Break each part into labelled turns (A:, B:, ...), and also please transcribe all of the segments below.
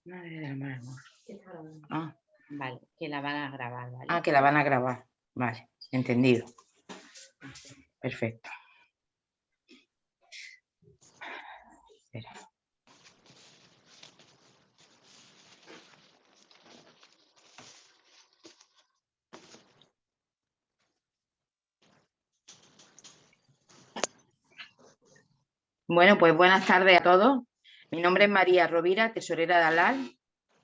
A: Madre del amor hermoso.
B: Ah, vale, que la van a grabar, ¿vale?
A: Ah, que la van a grabar. Vale, entendido. Perfecto. Espera. Bueno, pues buenas tardes a todos. Mi nombre es María Rovira, tesorera de ALAL,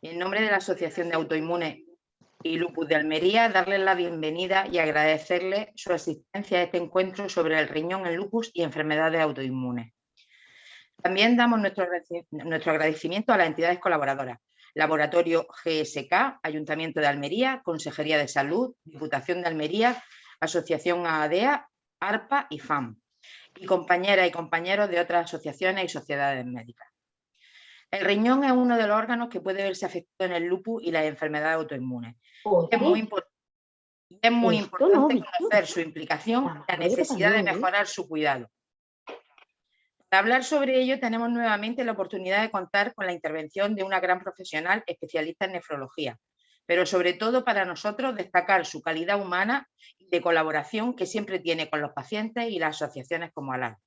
A: y en nombre de la Asociación de Autoinmunes y Lupus de Almería, darles la bienvenida y agradecerles su asistencia a este encuentro sobre el riñón en lupus y enfermedades autoinmunes. También damos nuestro agradecimiento a las entidades colaboradoras: Laboratorio GSK, Ayuntamiento de Almería, Consejería de Salud, Diputación de Almería, Asociación ADEA, ARPA y FAM, y compañeras y compañeros de otras asociaciones y sociedades médicas. El riñón es uno de los órganos que puede verse afectado en el lupus y las enfermedades autoinmunes. Es muy importante conocer su implicación y la necesidad de mejorar su cuidado. Para hablar sobre ello, tenemos nuevamente la oportunidad de contar con la intervención de una gran profesional especialista en nefrología, pero sobre todo para nosotros destacar su calidad humana y de colaboración que siempre tiene con los pacientes y las asociaciones como ALAL.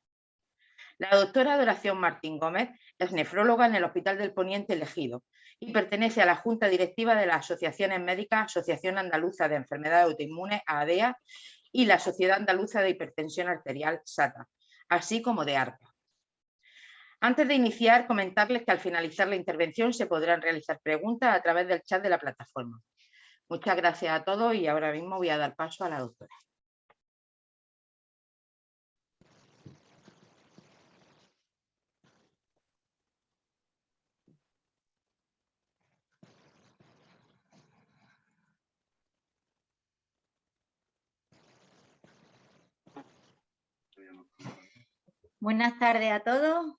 A: La doctora Adoración Martín Gómez es nefróloga en el Hospital del Poniente Elegido y pertenece a la Junta Directiva de las Asociaciones Médicas Asociación Andaluza de Enfermedades Autoinmunes, ADEA, y la Sociedad Andaluza de Hipertensión Arterial, SATA, así como de ARPA. Antes de iniciar, comentarles que al finalizar la intervención se podrán realizar preguntas a través del chat de la plataforma. Muchas gracias a todos y ahora mismo voy a dar paso a la doctora.
C: Buenas tardes a todos.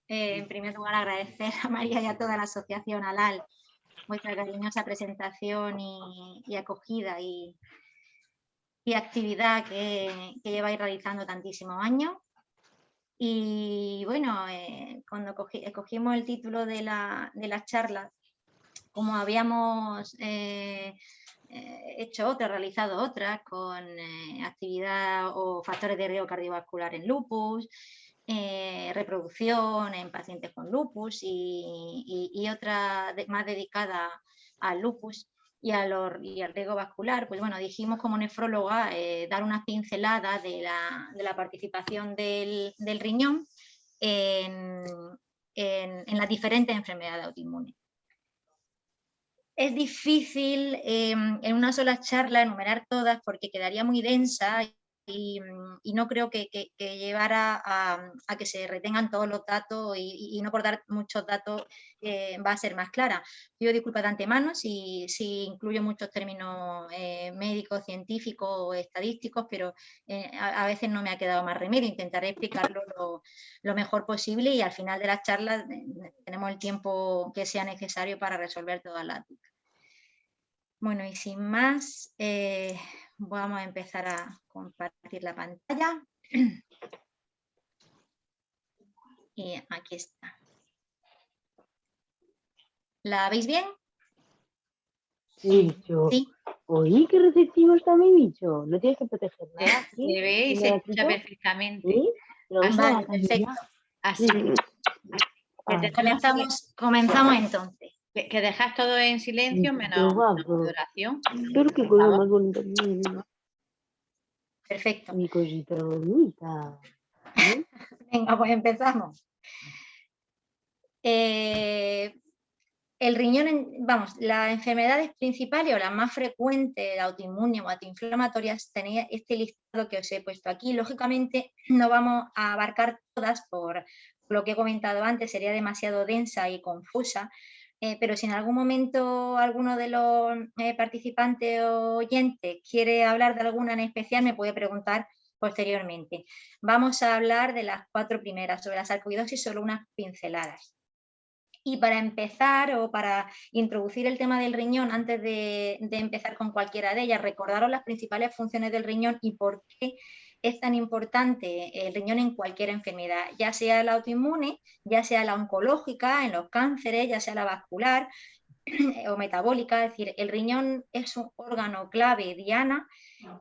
C: En primer lugar, agradecer a María y a toda la asociación ALAL vuestra cariñosa presentación y acogida y actividad que lleváis realizando tantísimos años. Y bueno, cuando cogimos el título de la charla, como habíamos hecho otras, realizado otras con actividad o factores de riesgo cardiovascular en lupus, reproducción en pacientes con lupus y otra más dedicada al lupus y al riesgo vascular, pues bueno, dijimos como nefróloga dar unas pinceladas de la participación del riñón en las diferentes enfermedades autoinmunes. Es difícil en una sola charla enumerar todas porque quedaría muy densa y no creo que llevara a que se retengan todos los datos y no por dar muchos datos va a ser más clara. Pido disculpas de antemano si incluyo muchos términos médicos, científicos o estadísticos, pero a veces no me ha quedado más remedio. Intentaré explicarlo lo mejor posible y al final de la charla tenemos el tiempo que sea necesario para resolver todas las dudas. Bueno, y sin más, vamos a empezar a compartir la pantalla. Y aquí está. ¿La veis bien?
D: Sí, bicho.
C: Sí.
D: Oye, qué receptivo está mi bicho. No tienes que proteger nada.
B: Se ve y se escucha perfectamente.
D: ¿Sí?
C: Vale, perfecto.
B: Así.
C: Comenzamos entonces.
B: Que dejas todo en silencio menos oración.
D: Pero qué cosa más bonita.
C: Perfecto.
D: Mi cosita bonita.
C: Venga, pues empezamos. El riñón, las enfermedades principales o las más frecuentes, la autoinmune o autoinflamatorias, tenéis este listado que os he puesto aquí. Lógicamente no vamos a abarcar todas por lo que he comentado antes, sería demasiado densa y confusa, pero si en algún momento alguno de los participantes o oyentes quiere hablar de alguna en especial, me puede preguntar posteriormente. Vamos a hablar de las 4 primeras, sobre la sarcoidosis, solo unas pinceladas. Y para empezar o para introducir el tema del riñón, antes de empezar con cualquiera de ellas, recordaros las principales funciones del riñón y por qué es tan importante el riñón en cualquier enfermedad, ya sea la autoinmune, ya sea la oncológica, en los cánceres, ya sea la vascular o metabólica? Es decir, el riñón es un órgano clave, diana,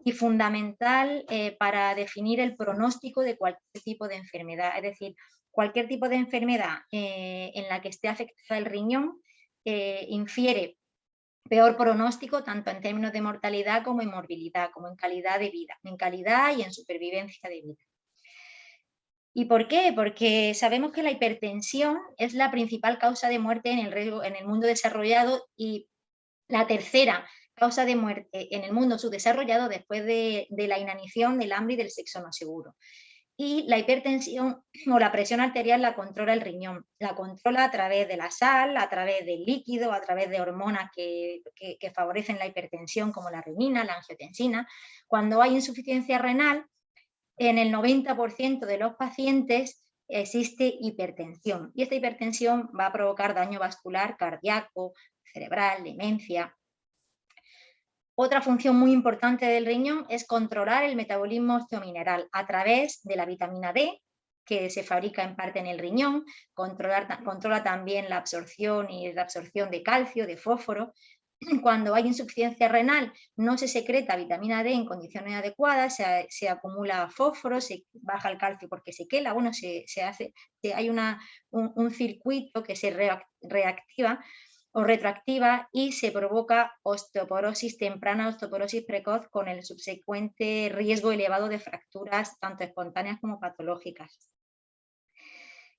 C: y fundamental para definir el pronóstico de cualquier tipo de enfermedad. Es decir, cualquier tipo de enfermedad en la que esté afectada el riñón infiere peor pronóstico tanto en términos de mortalidad como en morbilidad, como en calidad de vida, en calidad y en supervivencia de vida. ¿Y por qué? Porque sabemos que la hipertensión es la principal causa de muerte en el mundo desarrollado y la tercera causa de muerte en el mundo subdesarrollado después de la inanición, del hambre y del sexo no seguro. Y la hipertensión o la presión arterial la controla el riñón, la controla a través de la sal, a través del líquido, a través de hormonas que favorecen la hipertensión como la renina, la angiotensina. Cuando hay insuficiencia renal, en el 90% de los pacientes existe hipertensión y esta hipertensión va a provocar daño vascular, cardíaco, cerebral, demencia. Otra función muy importante del riñón es controlar el metabolismo osteomineral a través de la vitamina D, que se fabrica en parte en el riñón, controla también la absorción y la absorción de calcio, de fósforo. Cuando hay insuficiencia renal no se secreta vitamina D en condiciones adecuadas, se acumula fósforo, se baja el calcio porque se quela, bueno, hay un circuito que se reactiva o retroactiva y se provoca osteoporosis temprana, osteoporosis precoz con el subsecuente riesgo elevado de fracturas tanto espontáneas como patológicas.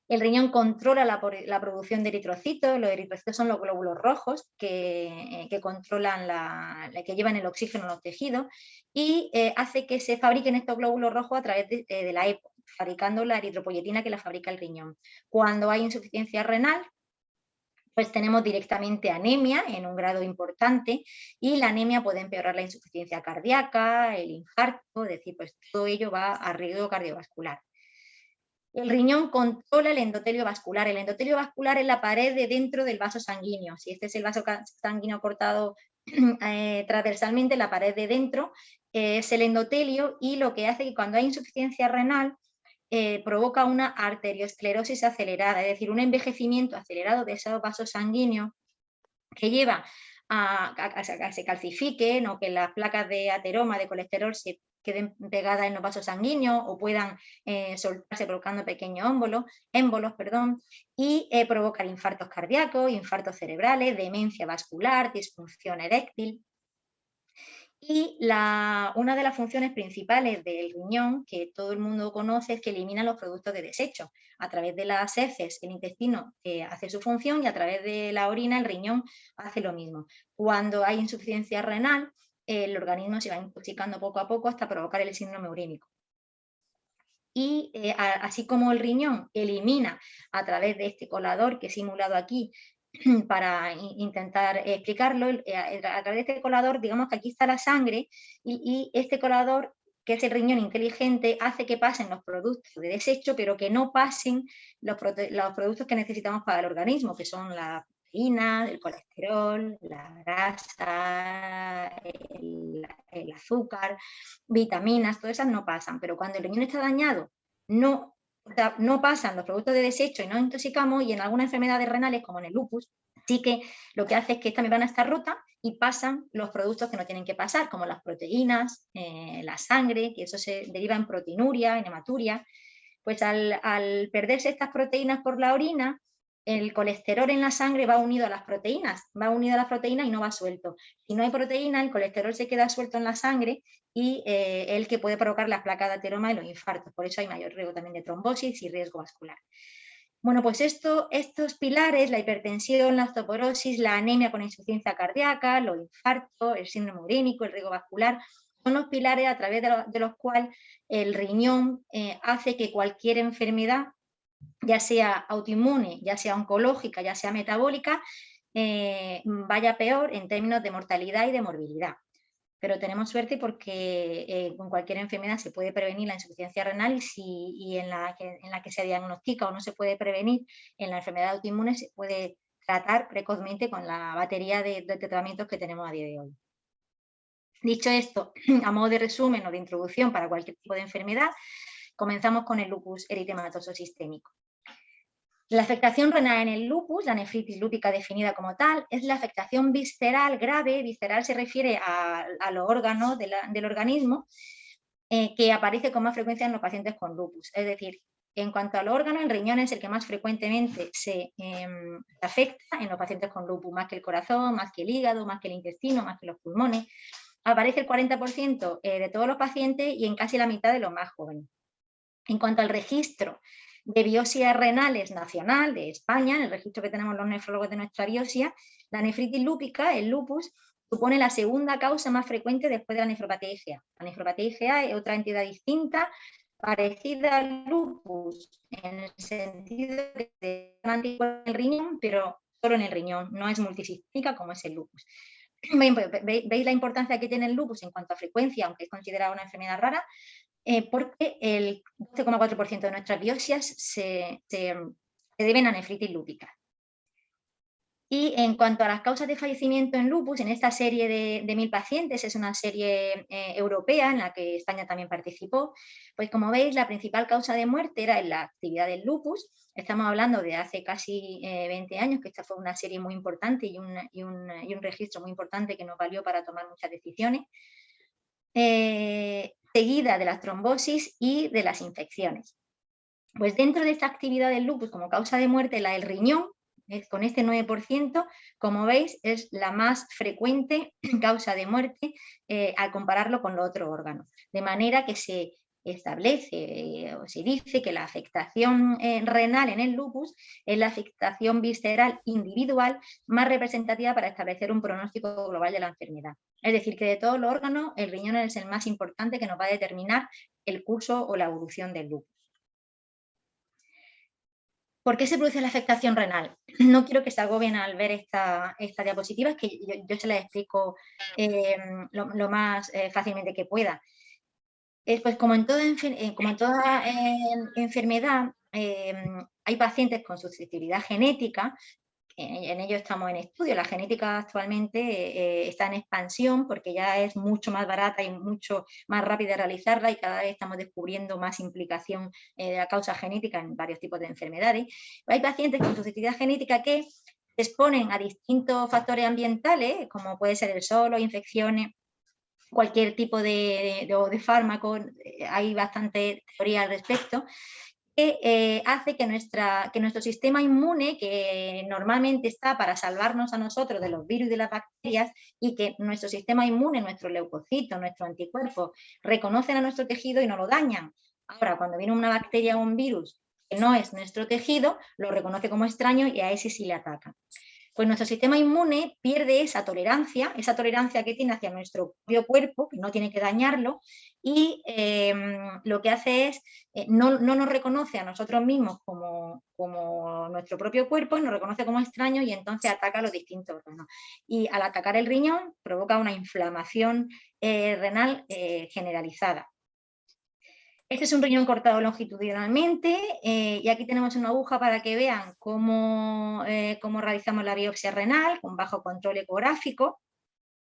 C: El riñón controla la producción de eritrocitos. Los eritrocitos son los glóbulos rojos que controlan que llevan el oxígeno a los tejidos y hace que se fabriquen estos glóbulos rojos a través de la EPO, fabricando la eritropoyetina que la fabrica el riñón. Cuando hay insuficiencia renal, pues tenemos directamente anemia en un grado importante y la anemia puede empeorar la insuficiencia cardíaca, el infarto, es decir, pues todo ello va a riesgo cardiovascular. El riñón controla el endotelio vascular. El endotelio vascular es la pared de dentro del vaso sanguíneo. Si este es el vaso sanguíneo cortado transversalmente, la pared de dentro es el endotelio y lo que hace que cuando hay insuficiencia renal provoca una arteriosclerosis acelerada, es decir, un envejecimiento acelerado de esos vasos sanguíneos que lleva a que se calcifiquen o que las placas de ateroma de colesterol se queden pegadas en los vasos sanguíneos o puedan soltarse provocando pequeños émbolos, y provocar infartos cardíacos, infartos cerebrales, demencia vascular, disfunción eréctil. Y una de las funciones principales del riñón, que todo el mundo conoce, es que elimina los productos de desecho. A través de las heces, el intestino hace su función y a través de la orina el riñón hace lo mismo. Cuando hay insuficiencia renal, el organismo se va intoxicando poco a poco hasta provocar el síndrome urémico. Y así como el riñón elimina a través de este colador que he simulado aquí, para intentar explicarlo, a través de este colador, digamos que aquí está la sangre y este colador, que es el riñón inteligente, hace que pasen los productos de desecho, pero que no pasen los productos que necesitamos para el organismo, que son la proteína, el colesterol, la grasa, el azúcar, vitaminas, todas esas no pasan, pero cuando el riñón está dañado, no pasan los productos de desecho y nos intoxicamos, y en algunas enfermedades renales, como en el lupus, sí que lo que hace es que esta membrana está rota y pasan los productos que no tienen que pasar, como las proteínas, la sangre, que eso se deriva en proteinuria, en hematuria. Pues al perderse estas proteínas por la orina, el colesterol en la sangre va unido a las proteínas, y no va suelto. Si no hay proteína, el colesterol se queda suelto en la sangre y el que puede provocar las placas de ateroma y los infartos. Por eso hay mayor riesgo también de trombosis y riesgo vascular. Bueno, pues estos pilares, la hipertensión, la osteoporosis, la anemia con insuficiencia cardíaca, los infartos, el síndrome urémico, el riesgo vascular, son los pilares a través de los cuales el riñón hace que cualquier enfermedad, ya sea autoinmune, ya sea oncológica, ya sea metabólica, vaya peor en términos de mortalidad y de morbilidad. Pero tenemos suerte porque con cualquier enfermedad se puede prevenir la insuficiencia renal y en la que se diagnostica o no se puede prevenir, en la enfermedad autoinmune se puede tratar precozmente con la batería de tratamientos que tenemos a día de hoy. Dicho esto, a modo de resumen o de introducción para cualquier tipo de enfermedad, comenzamos con el lupus eritematoso sistémico. La afectación renal en el lupus, la nefritis lúpica definida como tal, es la afectación visceral grave. Visceral se refiere a los órganos del organismo que aparece con más frecuencia en los pacientes con lupus. Es decir, en cuanto al órgano, el riñón es el que más frecuentemente se afecta en los pacientes con lupus, más que el corazón, más que el hígado, más que el intestino, más que los pulmones. Aparece el 40% de todos los pacientes y en casi la mitad de los más jóvenes. En cuanto al registro de biopsias renales nacional de España, en el registro que tenemos los nefrólogos de nuestra biopsia, la nefritis lúpica, el lupus, supone la segunda causa más frecuente después de la nefropatía IgA. La nefropatía IgA es otra entidad distinta, parecida al lupus, en el sentido de que es anticuerpo en el riñón, pero solo en el riñón, no es multisistémica como es el lupus. ¿Veis la importancia que tiene el lupus en cuanto a frecuencia, aunque es considerada una enfermedad rara? Porque el 12,4% de nuestras biopsias se deben a nefritis lúpica. Y en cuanto a las causas de fallecimiento en lupus, en esta serie de 1000 pacientes, es una serie europea en la que España también participó, pues como veis, la principal causa de muerte era en la actividad del lupus. Estamos hablando de hace casi 20 años, que esta fue una serie muy importante y un registro muy importante que nos valió para tomar muchas decisiones. Seguida de las trombosis y de las infecciones. Pues dentro de esta actividad del lupus como causa de muerte, la del riñón, con este 9%, como veis, es la más frecuente causa de muerte al compararlo con los otros órganos. De manera que se establece o se dice que la afectación renal en el lupus es la afectación visceral individual más representativa para establecer un pronóstico global de la enfermedad. Es decir, que de todos los órganos, el riñón es el más importante que nos va a determinar el curso o la evolución del lupus. ¿Por qué se produce la afectación renal? No quiero que se agobien al ver esta diapositiva, es que yo se la explico lo más fácilmente que pueda. Pues como en toda enfermedad, hay pacientes con susceptibilidad genética. En ello estamos en estudio. La genética actualmente está en expansión porque ya es mucho más barata y mucho más rápida realizarla y cada vez estamos descubriendo más implicación de la causa genética en varios tipos de enfermedades. Hay pacientes con susceptibilidad genética que se exponen a distintos factores ambientales, como puede ser el sol o infecciones, cualquier tipo de fármaco. Hay bastante teoría al respecto, que hace que nuestro sistema inmune, que normalmente está para salvarnos a nosotros de los virus y de las bacterias, y que nuestro sistema inmune, nuestros leucocitos, nuestros anticuerpos, reconocen a nuestro tejido y no lo dañan. Ahora, cuando viene una bacteria o un virus que no es nuestro tejido, lo reconoce como extraño y a ese sí le ataca. Pues nuestro sistema inmune pierde esa tolerancia que tiene hacia nuestro propio cuerpo, que no tiene que dañarlo, y lo que hace es, no nos reconoce a nosotros mismos como nuestro propio cuerpo, y nos reconoce como extraño y entonces ataca a los distintos órganos. Y al atacar el riñón provoca una inflamación renal generalizada. Este es un riñón cortado longitudinalmente y aquí tenemos una aguja para que vean cómo realizamos la biopsia renal con bajo control ecográfico.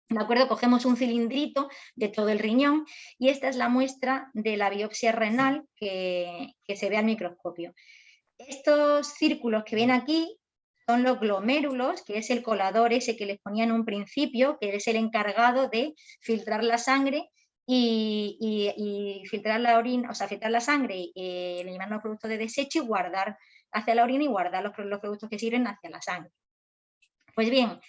C: ¿De acuerdo? Cogemos un cilindrito de todo el riñón y esta es la muestra de la biopsia renal que se ve al microscopio. Estos círculos que ven aquí son los glomérulos, que es el colador ese que les ponía en un principio, que es el encargado de filtrar la sangre y filtrar la orina, o sea, filtrar la sangre, eliminar los productos de desecho y guardar hacia la orina y guardar los productos que sirven hacia la sangre. Pues bien,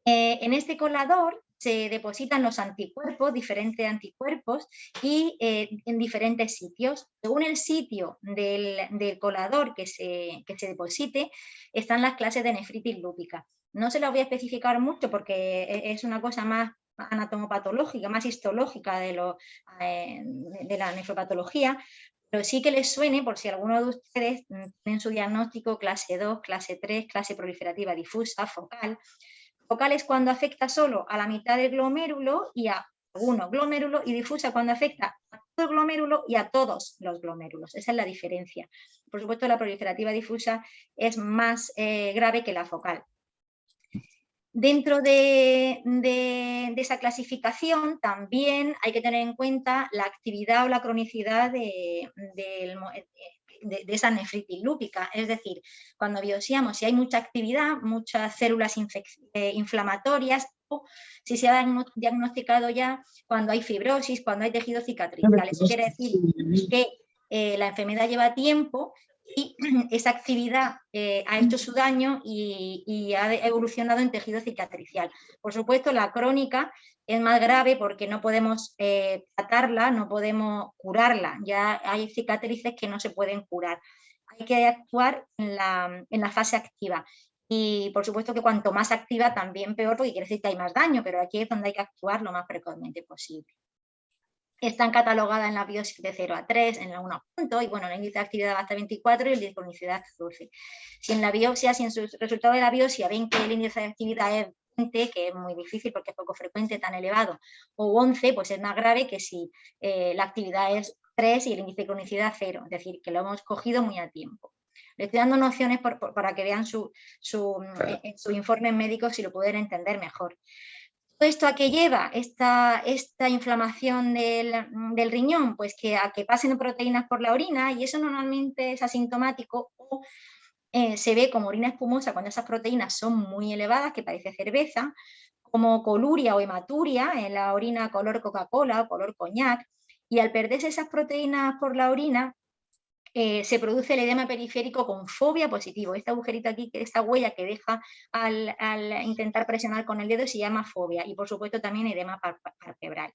C: en este colador se depositan los anticuerpos, diferentes anticuerpos, y en diferentes sitios. Según el sitio del colador que se deposite, están las clases de nefritis lúpica. No se las voy a especificar mucho porque es una cosa más anatomopatológica, más histológica de la nefropatología, pero sí que les suene por si alguno de ustedes tiene su diagnóstico clase 2, clase 3, clase proliferativa difusa, focal. Focal es cuando afecta solo a la mitad del glomérulo y a algunos glomérulos, y difusa cuando afecta a todo el glomérulo y a todos los glomérulos. Esa es la diferencia. Por supuesto, la proliferativa difusa es más grave que la focal. Dentro de esa clasificación también hay que tener en cuenta la actividad o la cronicidad de esa nefritis lúpica. Es decir, cuando biopsiamos, si hay mucha actividad, muchas células inflamatorias, o si se ha diagnosticado ya cuando hay fibrosis, cuando hay tejido cicatricial. Eso quiere decir que la enfermedad lleva tiempo y esa actividad ha hecho su daño y ha evolucionado en tejido cicatricial. Por supuesto, la crónica es más grave porque no podemos tratarla, no podemos curarla. Ya hay cicatrices que no se pueden curar. Hay que actuar en la fase activa. Y por supuesto que cuanto más activa también peor, porque quiere decir que hay más daño, pero aquí es donde hay que actuar lo más precozmente posible. Están catalogadas en la biopsia de 0 a 3, en la 1 punto, y bueno, el índice de actividad va hasta 24 y el de cronicidad 12. Si en la biopsia, si en su resultado de la biopsia ven que el índice de actividad es 20, que es muy difícil porque es poco frecuente, tan elevado, o 11, pues es más grave que si la actividad es 3 y el índice de cronicidad 0, es decir, que lo hemos cogido muy a tiempo. Le estoy dando nociones para que vean su informe médico si lo pueden entender mejor. ¿Esto a qué lleva esta inflamación del riñón? Pues a que pasen proteínas por la orina, y eso normalmente es asintomático o se ve como orina espumosa cuando esas proteínas son muy elevadas, que parece cerveza, como coluria o hematuria en la orina color Coca-Cola o color coñac, y al perderse esas proteínas por la orina, se produce el edema periférico con fobia positivo. Este agujerito aquí, esta huella que deja al intentar presionar con el dedo, se llama fobia, y por supuesto también edema palpebral.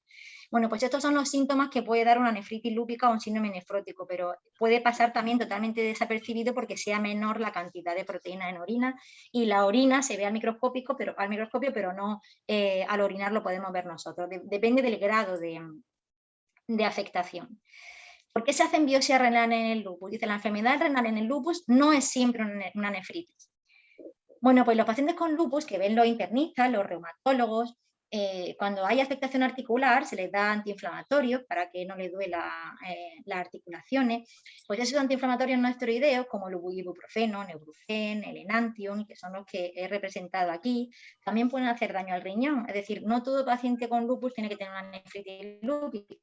C: Bueno, pues estos son los síntomas que puede dar una nefritis lúpica o un síndrome nefrótico, pero puede pasar también totalmente desapercibido porque sea menor la cantidad de proteína en orina, y la orina se ve al microscopio, pero no al orinar lo podemos ver nosotros. Depende del grado de afectación. ¿Por qué se hacen biopsias renales en el lupus? Dice, la enfermedad renal en el lupus no es siempre una nefritis. Bueno, pues los pacientes con lupus que ven los internistas, los reumatólogos, cuando hay afectación articular se les da antiinflamatorios para que no les duela las articulaciones. Pues esos antiinflamatorios no esteroideos como el ibuprofeno, Neurufen, el Enantium, que son los que he representado aquí, también pueden hacer daño al riñón. Es decir, no todo paciente con lupus tiene que tener una nefritis lúpica.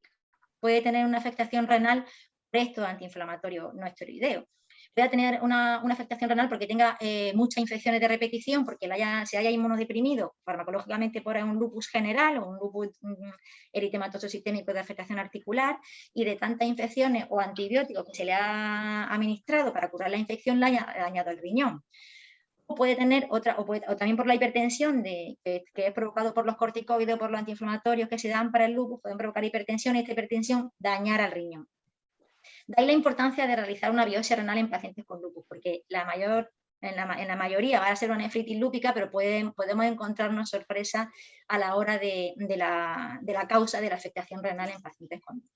C: Puede tener una afectación renal por estos antiinflamatorios no esteroideos. Puede tener una afectación renal porque tenga muchas infecciones de repetición, porque se haya inmunodeprimido farmacológicamente por un lupus general o un lupus eritematoso sistémico de afectación articular, y de tantas infecciones o antibióticos que se le ha administrado para curar la infección, le haya dañado el riñón. O puede tener o también por la hipertensión que es provocado por los corticoides o por los antiinflamatorios que se dan para el lupus, pueden provocar hipertensión, y esta hipertensión dañar al riñón. De ahí la importancia de realizar una biopsia renal en pacientes con lupus, porque en la mayoría va a ser una nefritis lúpica, pero podemos encontrarnos sorpresa a la hora de la causa de la afectación renal en pacientes con lupus.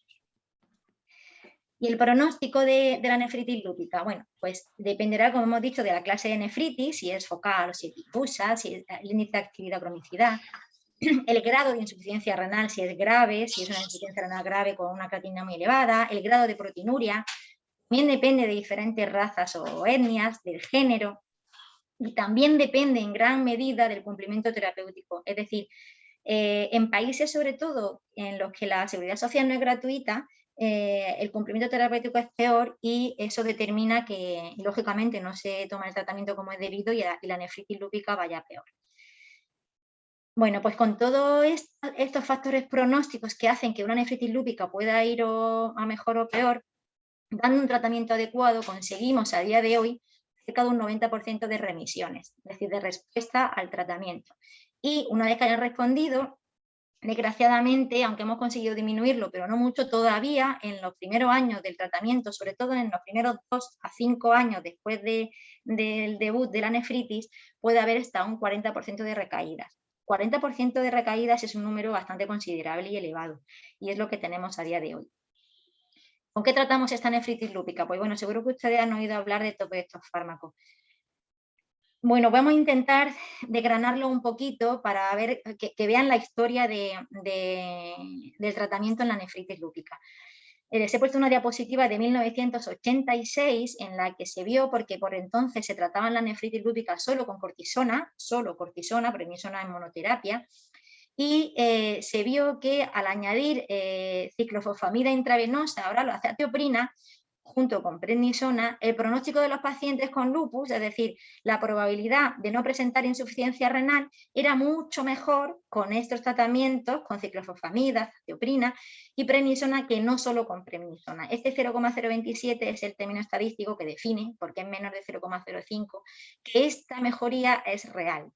C: ¿Y el pronóstico de la nefritis lúpica? Bueno, pues dependerá, como hemos dicho, de la clase de nefritis, si es focal o si es difusa, si es el índice de actividad o cronicidad, el grado de insuficiencia renal, si es grave, si es una insuficiencia renal grave con una creatinina muy elevada, el grado de proteinuria, también depende de diferentes razas o etnias, del género, y también depende en gran medida del cumplimiento terapéutico. Es decir, en países sobre todo en los que la seguridad social no es gratuita, el cumplimiento terapéutico es peor, y eso determina que lógicamente no se toma el tratamiento como es debido y la nefritis lúpica vaya peor. Bueno, pues con todos estos factores pronósticos que hacen que una nefritis lúpica pueda ir a mejor o peor, dando un tratamiento adecuado conseguimos a día de hoy cerca de un 90% de remisiones, es decir, de respuesta al tratamiento. Y una vez que hayan respondido, desgraciadamente, aunque hemos conseguido disminuirlo, pero no mucho todavía, en los primeros años del tratamiento, sobre todo en los primeros 2 a 5 años después del debut de la nefritis, puede haber hasta un 40% de recaídas. 40% de recaídas es un número bastante considerable y elevado, y es lo que tenemos a día de hoy. ¿Con qué tratamos esta nefritis lúpica? Pues bueno, seguro que ustedes han oído hablar de todos estos fármacos. Bueno, vamos a intentar desgranarlo un poquito para ver que vean la historia del tratamiento en la nefritis lúpica. Les he puesto una diapositiva de 1986 en la que se vio, porque por entonces se trataban la nefritis lúpica solo con cortisona, prednisona en monoterapia, y se vio que al añadir ciclofosfamida intravenosa, ahora la azatioprina, junto con prednisona, el pronóstico de los pacientes con lupus, es decir, la probabilidad de no presentar insuficiencia renal, era mucho mejor con estos tratamientos, con ciclofosfamida, azatioprina y prednisona, que no solo con prednisona. Este 0,027 es el término estadístico que define, porque es menor de 0,05, que esta mejoría es real.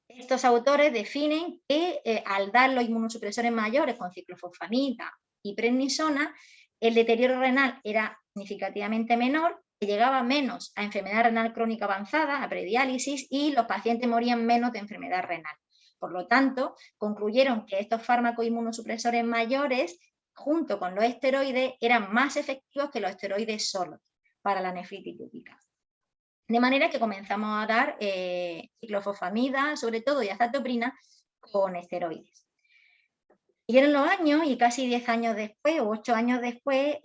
C: Estos autores definen que al dar los inmunosupresores mayores con ciclofosfamida y prednisona, el deterioro renal era significativamente menor, llegaba menos a enfermedad renal crónica avanzada, a prediálisis, y los pacientes morían menos de enfermedad renal. Por lo tanto, concluyeron que estos fármacos inmunosupresores mayores, junto con los esteroides, eran más efectivos que los esteroides solos para la nefritis lúpica. De manera que comenzamos a dar ciclofosfamida, sobre todo, y azatioprina con esteroides. Siguieron los años y casi 10 años después, o 8 años después,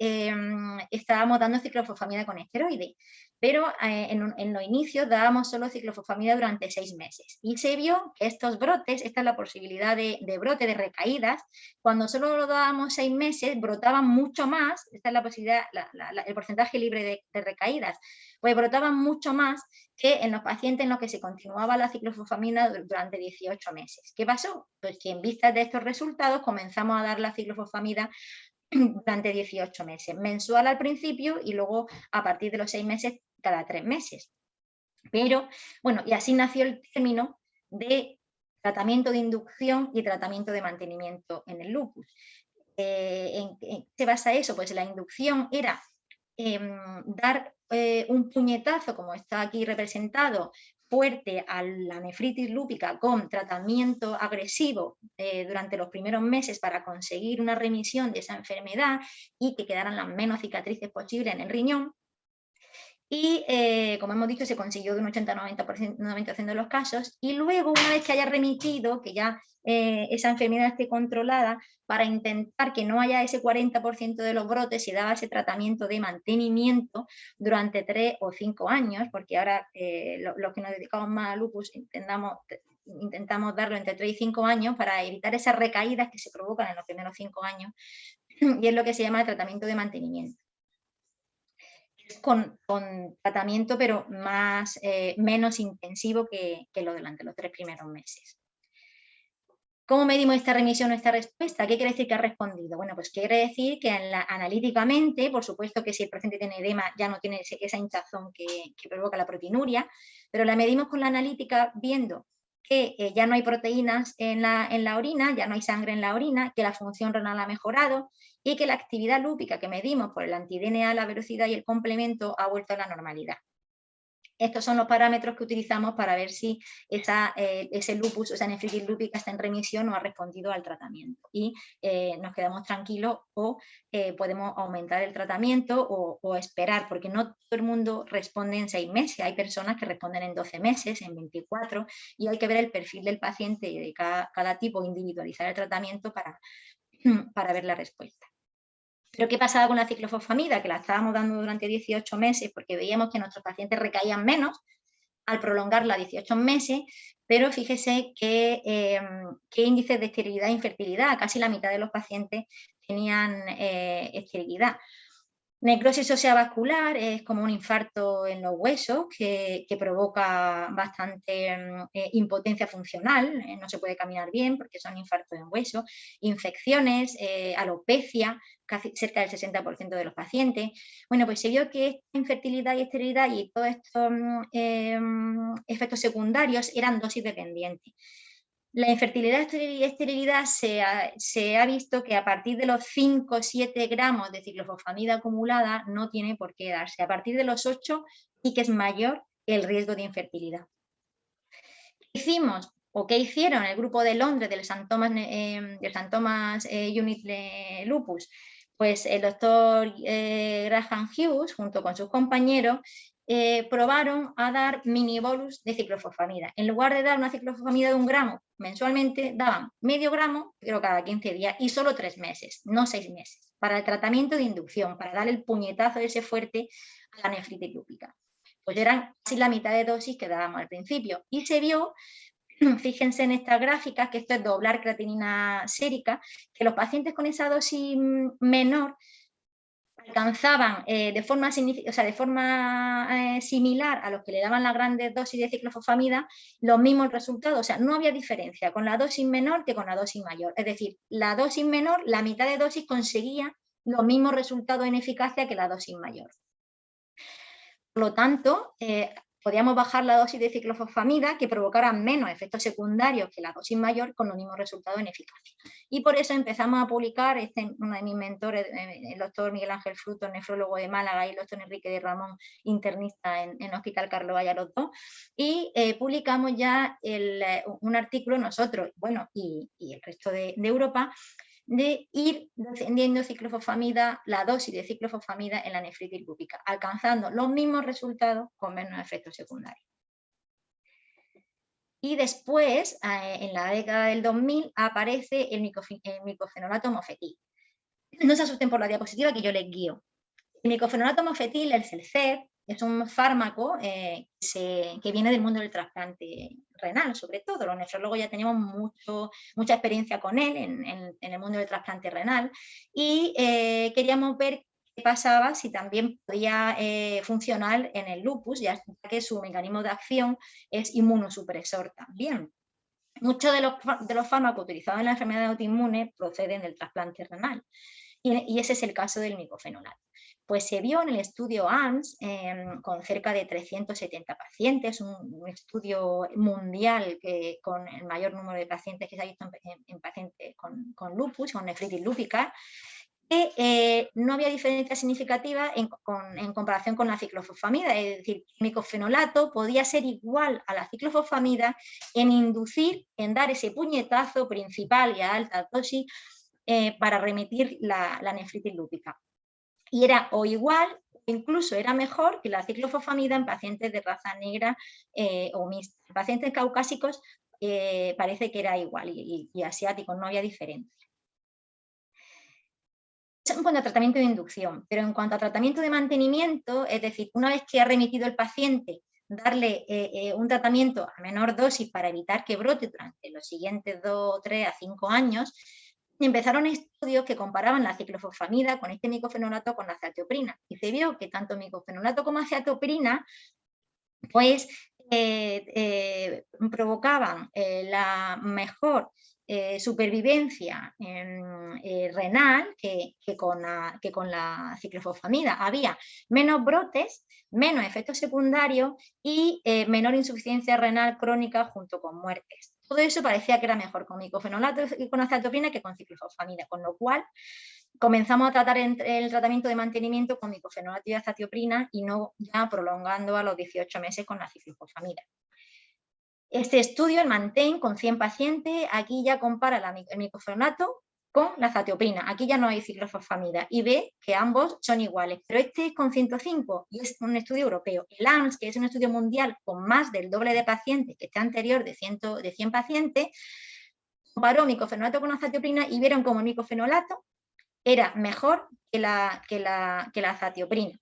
C: estábamos dando ciclofosfamida con esteroides. Pero en los inicios dábamos solo ciclofosfamida durante 6 meses. Y se vio que estos brotes, esta es la posibilidad de brote de recaídas, cuando solo lo dábamos 6 meses, brotaban mucho más, esta es la posibilidad, el porcentaje libre de recaídas, pues brotaban mucho más que en los pacientes en los que se continuaba la ciclofosfamida durante 18 meses. ¿Qué pasó? Pues que en vista de estos resultados comenzamos a dar la ciclofosfamida durante 18 meses, mensual al principio y luego a partir de los 6 meses cada 3 meses. Pero, bueno, y así nació el término de tratamiento de inducción y tratamiento de mantenimiento en el lupus. ¿En qué se basa eso? Pues la inducción era dar un puñetazo, como está aquí representado, fuerte a la nefritis lúpica con tratamiento agresivo durante los primeros meses para conseguir una remisión de esa enfermedad y que quedaran las menos cicatrices posibles en el riñón. Y como hemos dicho, se consiguió de un 80-90% de los casos, y luego, una vez que haya remitido, que ya esa enfermedad esté controlada, para intentar que no haya ese 40% de los brotes, se daba ese tratamiento de mantenimiento durante 3 o 5 años, porque ahora los que nos dedicamos más a lupus intentamos darlo entre 3 y 5 años para evitar esas recaídas que se provocan en los primeros 5 años, y es lo que se llama el tratamiento de mantenimiento. Con tratamiento, pero menos intensivo que lo durante los 3 primeros meses. ¿Cómo medimos esta remisión o esta respuesta? ¿Qué quiere decir que ha respondido? Bueno, pues quiere decir que analíticamente, por supuesto que si el paciente tiene edema ya no tiene esa hinchazón que provoca la proteinuria, pero la medimos con la analítica viendo que ya no hay proteínas en la orina, ya no hay sangre en la orina, que la función renal ha mejorado y que la actividad lúpica que medimos por el anti-DNA, la velocidad y el complemento ha vuelto a la normalidad. Estos son los parámetros que utilizamos para ver si ese lupus, esa nefritis lúpica está en remisión o ha respondido al tratamiento. Y nos quedamos tranquilos o podemos aumentar el tratamiento o esperar, porque no todo el mundo responde en 6 meses. Hay personas que responden en 12 meses, en 24, y hay que ver el perfil del paciente y de cada tipo, individualizar el tratamiento para ver la respuesta. ¿Pero qué pasaba con la ciclofosfamida? Que la estábamos dando durante 18 meses porque veíamos que nuestros pacientes recaían menos al prolongarla a 18 meses, pero fíjese qué índices de esterilidad e infertilidad. Casi la mitad de los pacientes tenían esterilidad. Necrosis ósea vascular es como un infarto en los huesos que provoca bastante impotencia funcional, no se puede caminar bien porque son infartos en hueso, infecciones, alopecia, casi cerca del 60% de los pacientes. Bueno, pues se vio que esta infertilidad y esterilidad y todos estos efectos secundarios eran dosis dependientes. La infertilidad y esterilidad se ha visto que a partir de los 5 o 7 gramos de ciclofosfamida acumulada no tiene por qué darse. A partir de los 8 sí que es mayor el riesgo de infertilidad. ¿Qué hicimos? ¿O qué hicieron el grupo de Londres del St. Thomas Unit Lupus? Pues el doctor Graham Hughes, junto con sus compañeros, probaron a dar minibolus de ciclofosfamida. En lugar de dar una ciclofosfamida de 1 gramo mensualmente, daban medio gramo, pero cada 15 días, y solo 3 meses, no 6 meses, para el tratamiento de inducción, para dar el puñetazo ese fuerte a la nefritis lúpica. Pues eran casi la mitad de dosis que dábamos al principio. Y se vio, fíjense en estas gráficas, que esto es doblar creatinina sérica, que los pacientes con esa dosis menor alcanzaban de forma similar a los que le daban las grandes dosis de ciclofosfamida los mismos resultados. O sea, no había diferencia con la dosis menor que con la dosis mayor. Es decir, la dosis menor, la mitad de dosis conseguía los mismos resultados en eficacia que la dosis mayor. Por lo tanto, podíamos bajar la dosis de ciclofosfamida que provocara menos efectos secundarios que la dosis mayor con los mismos resultados en eficacia. Y por eso empezamos a publicar, uno de mis mentores, el doctor Miguel Ángel Frutos, nefrólogo de Málaga, y el doctor Enrique de Ramón, internista en Hospital Carlos Valla, los dos, y publicamos ya un artículo nosotros, bueno, y el resto de Europa, de ir descendiendo ciclofosfamida, la dosis de ciclofosfamida en la nefritis lúpica, alcanzando los mismos resultados con menos efectos secundarios. Y después, en la década del 2000, aparece el micofenolato mofetil. No se asusten por la diapositiva que yo les guío. El micofenolato mofetil, el Celcer, es un fármaco que viene del mundo del trasplante renal, sobre todo. Los nefrólogos ya tenemos mucha experiencia con él en el mundo del trasplante renal, y queríamos ver qué pasaba si también podía funcionar en el lupus, ya que su mecanismo de acción es inmunosupresor también. Muchos de los fármacos utilizados en la enfermedad autoinmune proceden del trasplante renal, y ese es el caso del micofenolato. Pues se vio en el estudio AMS con cerca de 370 pacientes, un estudio mundial con el mayor número de pacientes que se ha visto en pacientes con lupus, con nefritis lúpica, que no había diferencia significativa en comparación con la ciclofosfamida. Es decir, el micofenolato podía ser igual a la ciclofosfamida en inducir, en dar ese puñetazo principal y a alta dosis para remitir la nefritis lúpica. Y era o igual, incluso era mejor que la ciclofosfamida en pacientes de raza negra o mixta. En pacientes caucásicos parece que era igual, y asiáticos no había diferencia. Eso en cuanto a tratamiento de inducción, pero en cuanto a tratamiento de mantenimiento, es decir, una vez que ha remitido el paciente, darle un tratamiento a menor dosis para evitar que brote durante los siguientes 2, 3 a 5 años, empezaron estudios que comparaban la ciclofosfamida con este micofenolato con la azatioprina, y se vio que tanto micofenolato como azatioprina pues provocaban la mejor supervivencia renal que con la ciclofosfamida. Había menos brotes, menos efectos secundarios y menor insuficiencia renal crónica junto con muertes. Todo eso parecía que era mejor con micofenolato y con azatioprina que con ciclofosfamida, con lo cual comenzamos a tratar el tratamiento de mantenimiento con micofenolato y azatioprina, y no ya prolongando a los 18 meses con la ciclofosfamida. Este estudio, el MANTEN, con 100 pacientes, aquí ya compara el micofenolato con la azatioprina. Aquí ya no hay ciclofosfamida y ve que ambos son iguales, pero este es con 105 y es un estudio europeo. El AMS, que es un estudio mundial con más del doble de pacientes que este anterior de 100 pacientes, comparó micofenolato con azatioprina y vieron como el micofenolato era mejor que la azatioprina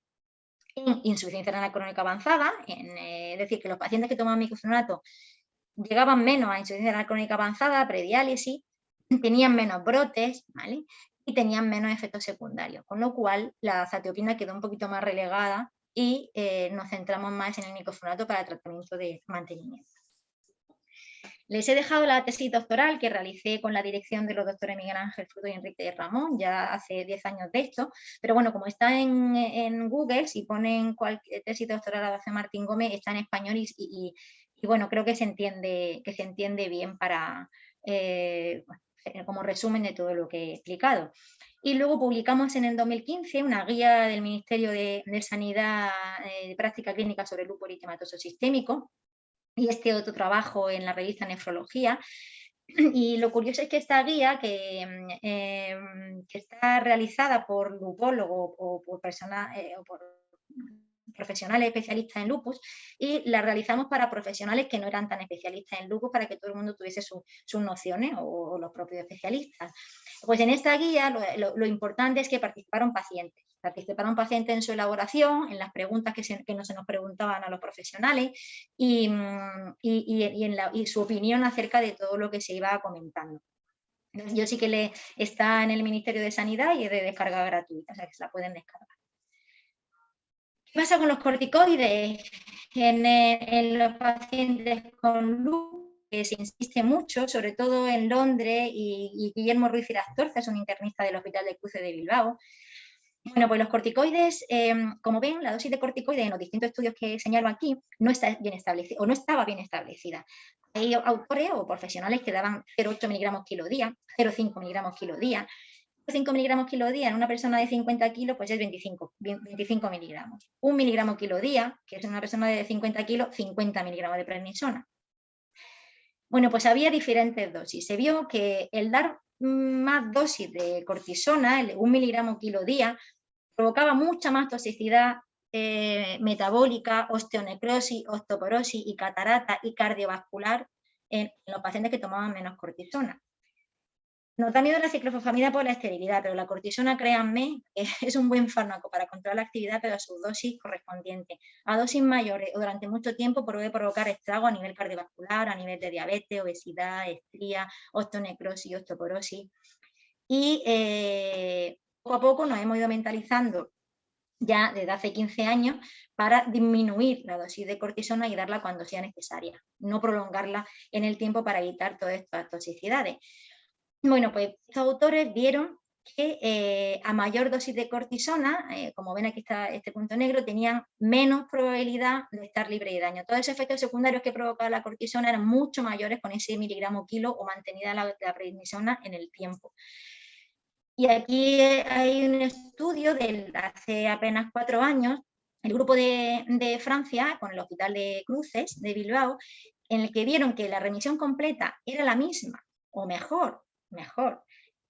C: en insuficiencia renal crónica avanzada, es decir, que los pacientes que tomaban micofenolato llegaban menos a insuficiencia renal crónica avanzada, prediálisis, tenían menos brotes, ¿vale? Y tenían menos efectos secundarios, con lo cual la azatioprina quedó un poquito más relegada y nos centramos más en el micofenolato para el tratamiento de mantenimiento. Les he dejado la tesis doctoral que realicé con la dirección de los doctores Miguel Ángel Frutos y Enrique de Ramón, ya hace 10 años de esto, pero bueno, como está en Google, si ponen cualquier tesis doctoral a José Martín Gómez, está en español y bueno, creo que se entiende bien para, como resumen de todo lo que he explicado. Y luego publicamos en el 2015 una guía del Ministerio de Sanidad de Práctica Clínica sobre lupus eritematoso sistémico, y este otro trabajo en la revista Nefrología. Y lo curioso es que esta guía, que está realizada por lupólogos o por personas, profesionales especialistas en lupus, y la realizamos para profesionales que no eran tan especialistas en lupus, para que todo el mundo tuviese sus nociones, o los propios especialistas. Pues en esta guía lo importante es que participaron pacientes en su elaboración, en las preguntas que no se nos preguntaban a los profesionales, y su opinión acerca de todo lo que se iba comentando. Entonces, yo sí que está en el Ministerio de Sanidad y es de descarga gratuita, o sea que se la pueden descargar. ¿Qué pasa con los corticoides en los pacientes con lupus? Que se insiste mucho, sobre todo en Londres, y Guillermo Ruiz Irastorza es un internista del Hospital de Cruces de Bilbao. Bueno, pues los corticoides, como ven, la dosis de corticoides en los distintos estudios que señalo aquí no está bien establecida, o no estaba bien establecida. Hay autores o profesionales que daban 0,8 miligramos kilo día, 0,5 miligramos kilo día. 5 miligramos kilo día en una persona de 50 kilos, pues es 25 miligramos. 1 miligramo kilo día, que es en una persona de 50 kilos, 50 miligramos de prednisona. Bueno, pues había diferentes dosis. Se vio que el dar más dosis de cortisona, el 1 miligramo kilo día, provocaba mucha más toxicidad metabólica, osteonecrosis, osteoporosis y catarata y cardiovascular en los pacientes que tomaban menos cortisona. Nos da miedo la ciclofosfamida por la esterilidad, pero la cortisona, créanme, es un buen fármaco para controlar la actividad, pero a su dosis correspondiente. A dosis mayores o durante mucho tiempo puede provocar estrago a nivel cardiovascular, a nivel de diabetes, obesidad, estría, osteonecrosis, osteoporosis. Y poco a poco nos hemos ido mentalizando ya desde hace 15 años para disminuir la dosis de cortisona y darla cuando sea necesaria, no prolongarla en el tiempo para evitar todas estas toxicidades. Bueno, pues estos autores vieron que a mayor dosis de cortisona, como ven aquí está este punto negro, tenían menos probabilidad de estar libre de daño. Todos esos efectos secundarios que provocaba la cortisona eran mucho mayores con ese miligramo kilo o mantenida la prednisona en el tiempo. Y aquí hay un estudio de hace apenas 4 años, el grupo de Francia, con el Hospital de Cruces de Bilbao, en el que vieron que la remisión completa era la misma o mejor,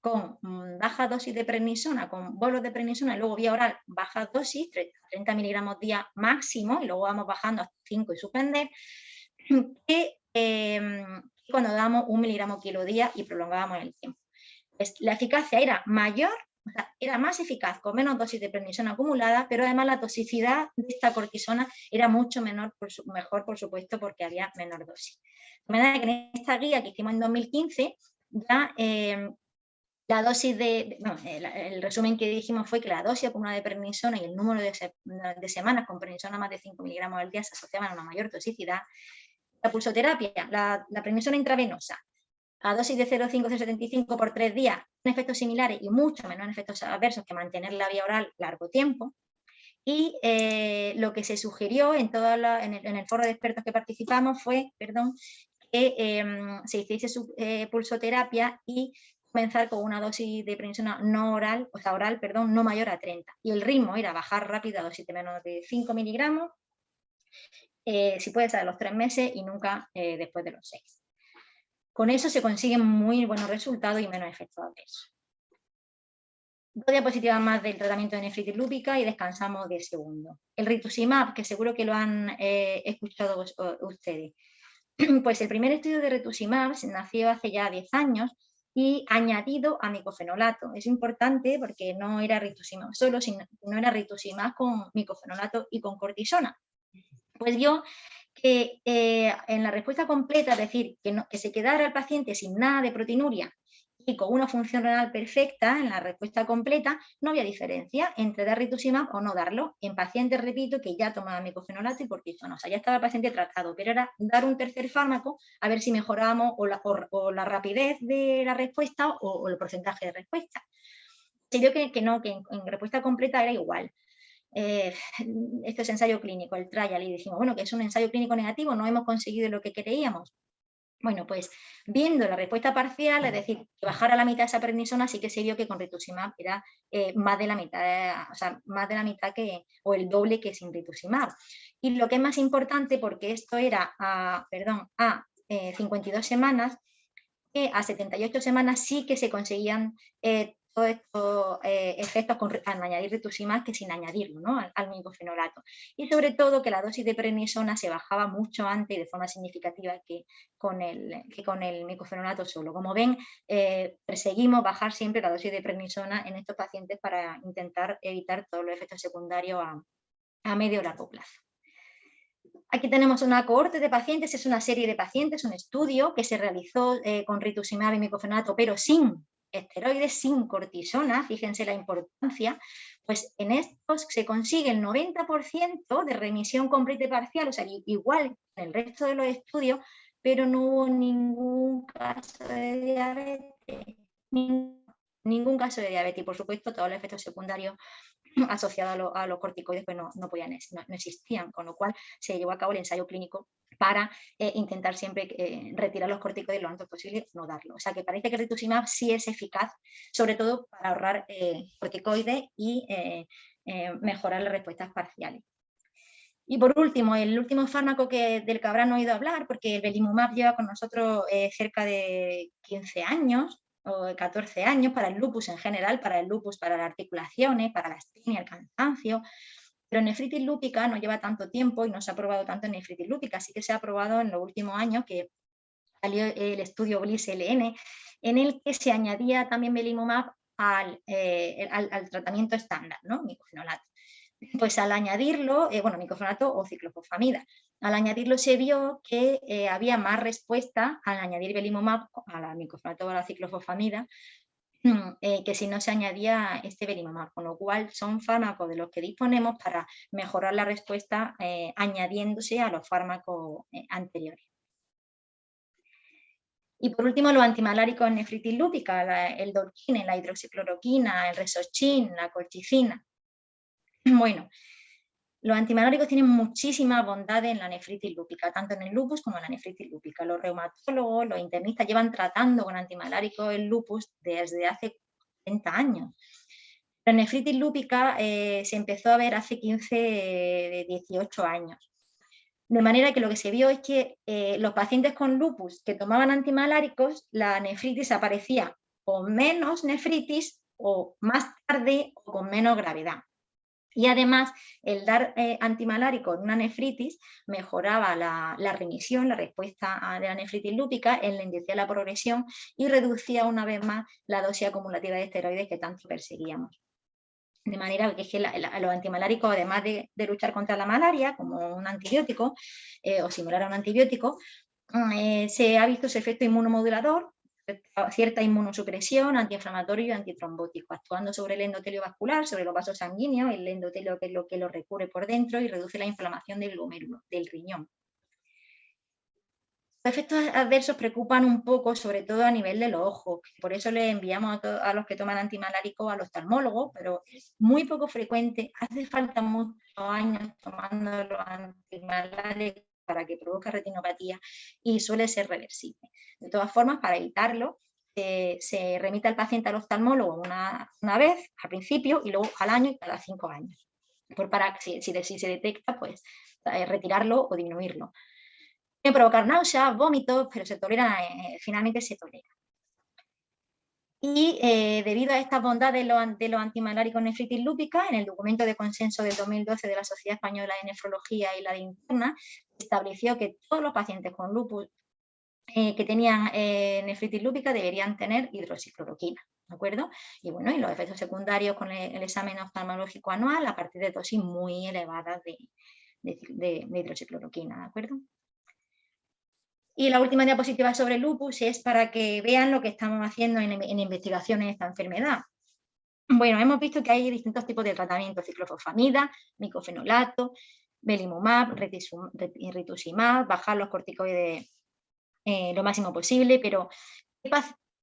C: con baja dosis de prednisona, con bolos de prednisona, y luego vía oral baja dosis, 30 miligramos día máximo, y luego vamos bajando hasta 5 y suspender, que cuando damos 1 miligramo kilo día y prolongábamos el tiempo. Pues la eficacia era mayor, o sea, era más eficaz con menos dosis de prednisona acumulada, pero además la toxicidad de esta cortisona era mucho mejor, por supuesto, porque había menor dosis. De manera que en esta guía que hicimos en 2015, ya la dosis el resumen que dijimos fue que la dosis acumulada de prednisona y el número de semanas con prednisona más de 5 miligramos al día se asociaban a una mayor toxicidad. La pulsoterapia, la prednisona intravenosa, a dosis de 0,5-0,75 por 3 días, con efectos similares y mucho menos efectos adversos que mantener la vía oral largo tiempo. Y lo que se sugirió en el foro de expertos que participamos fue, que se hiciese pulsoterapia y comenzar con una dosis de prednisona no mayor a 30. Y el ritmo era bajar rápido a dosis de menos de 5 miligramos, si puede ser a los 3 meses y nunca después de los 6. Con eso se consiguen muy buenos resultados y menos efectos adversos. 2 diapositivas más del tratamiento de nefritis lúpica y descansamos 10 segundos. El rituximab, que seguro que lo han escuchado ustedes. Pues el primer estudio de rituximab nació hace ya 10 años y añadido a micofenolato. Es importante porque no era rituximab solo, sino era rituximab con micofenolato y con cortisona. Pues vio que en la respuesta completa, es decir, que se quedara el paciente sin nada de proteinuria y con una función renal perfecta en la respuesta completa, no había diferencia entre dar rituximab o no darlo en pacientes, repito, que ya tomaban micofenolato y cortisona. O sea, ya estaba el paciente tratado, pero era dar un tercer fármaco a ver si mejorábamos o la rapidez de la respuesta o el porcentaje de respuesta. Se vio que en respuesta completa era igual. Esto es ensayo clínico, el trial, y dijimos, bueno, que es un ensayo clínico negativo, no hemos conseguido lo que creíamos. Bueno, pues viendo la respuesta parcial, es decir, que bajara la mitad esa prednisona, sí que se vio que con rituximab era más de la mitad, o sea, más de la mitad o el doble que sin rituximab. Y lo que es más importante, porque esto era a 52 semanas, que a 78 semanas sí que se conseguían todos estos efectos al añadir rituximab que sin añadirlo, ¿no? al micofenolato. Y sobre todo que la dosis de prednisona se bajaba mucho antes y de forma significativa que con el micofenolato solo. Como ven, perseguimos bajar siempre la dosis de prednisona en estos pacientes para intentar evitar todos los efectos secundarios a medio o largo plazo. Aquí tenemos una cohorte de pacientes, es una serie de pacientes, un estudio que se realizó con rituximab y micofenolato, pero sin esteroides, sin cortisona, fíjense la importancia, pues en estos se consigue el 90% de remisión completa y parcial, o sea, igual que en el resto de los estudios, pero no hubo ningún caso de diabetes, ningún caso de diabetes, y por supuesto todos los efectos secundarios asociados a los corticoides pues no existían, con lo cual se llevó a cabo el ensayo clínico para intentar siempre retirar los corticoides lo antes posible, no darlo. O sea que parece que el rituximab sí es eficaz, sobre todo para ahorrar corticoides y mejorar las respuestas parciales. Y por último, el último fármaco del que habrán oído hablar, porque el belimumab lleva con nosotros cerca de 15 años, o 14 años para el lupus en general, para el lupus, para las articulaciones, para la astenia, el cansancio, pero en nefritis lúpica no lleva tanto tiempo y no se ha probado tanto en nefritis lúpica, así que se ha probado en los últimos años que salió el estudio BLISS-LN, en el que se añadía también belimumab al tratamiento estándar, ¿no? Micofenolato. Pues al añadirlo, micofenolato o ciclofosfamida, al añadirlo se vio que había más respuesta al añadir belimumab a la micofenolato o a la ciclofosfamida que si no se añadía este belimumab, con lo cual son fármacos de los que disponemos para mejorar la respuesta añadiéndose a los fármacos anteriores. Y por último, los antimaláricos en nefritis lúpica, el Dolquine, la hidroxicloroquina, el Resoxin, la colchicina. Bueno, los antimaláricos tienen muchísimas bondades en la nefritis lúpica, tanto en el lupus como en la nefritis lúpica. Los reumatólogos, los internistas llevan tratando con antimaláricos el lupus desde hace 30 años. La nefritis lúpica se empezó a ver hace 15, 18 años. De manera que lo que se vio es que los pacientes con lupus que tomaban antimaláricos, la nefritis aparecía con menos nefritis o más tarde o con menos gravedad. Y además, el dar antimalárico en una nefritis mejoraba la remisión, la respuesta de la nefritis lúpica, enlentecía la progresión y reducía una vez más la dosis acumulativa de esteroides que tanto perseguíamos. De manera que los antimaláricos, además de luchar contra la malaria como un antibiótico o similar a un antibiótico, se ha visto su efecto inmunomodulador, cierta inmunosupresión, antiinflamatorio y antitrombótico, actuando sobre el endotelio vascular, sobre los vasos sanguíneos, el endotelio que es lo que lo recubre por dentro y reduce la inflamación del glomérulo, del riñón. Los efectos adversos preocupan un poco, sobre todo a nivel de los ojos, por eso le enviamos a los que toman antimaláricos al oftalmólogo, pero es muy poco frecuente, hace falta muchos años tomando los antimaláricos para que provoque retinopatía y suele ser reversible. De todas formas, para evitarlo, se remite al paciente al oftalmólogo una vez al principio y luego al año y cada 5 años. Para si se detecta, pues retirarlo o disminuirlo. Puede provocar náuseas, vómitos, pero se tolera, finalmente se tolera. Y debido a estas bondades de los antimaláricos en nefritis lúpica, en el documento de consenso del 2012 de la Sociedad Española de Nefrología y la de Interna, se estableció que todos los pacientes con lupus que tenían nefritis lúpica deberían tener hidroxicloroquina, ¿de acuerdo? Y bueno, y los efectos secundarios con el examen oftalmológico anual a partir de dosis muy elevadas de hidroxicloroquina, ¿de acuerdo? Y la última diapositiva sobre lupus es para que vean lo que estamos haciendo en investigaciones de esta enfermedad. Bueno, hemos visto que hay distintos tipos de tratamiento: ciclofosfamida, micofenolato, belimumab, rituximab, bajar los corticoides lo máximo posible, pero ¿qué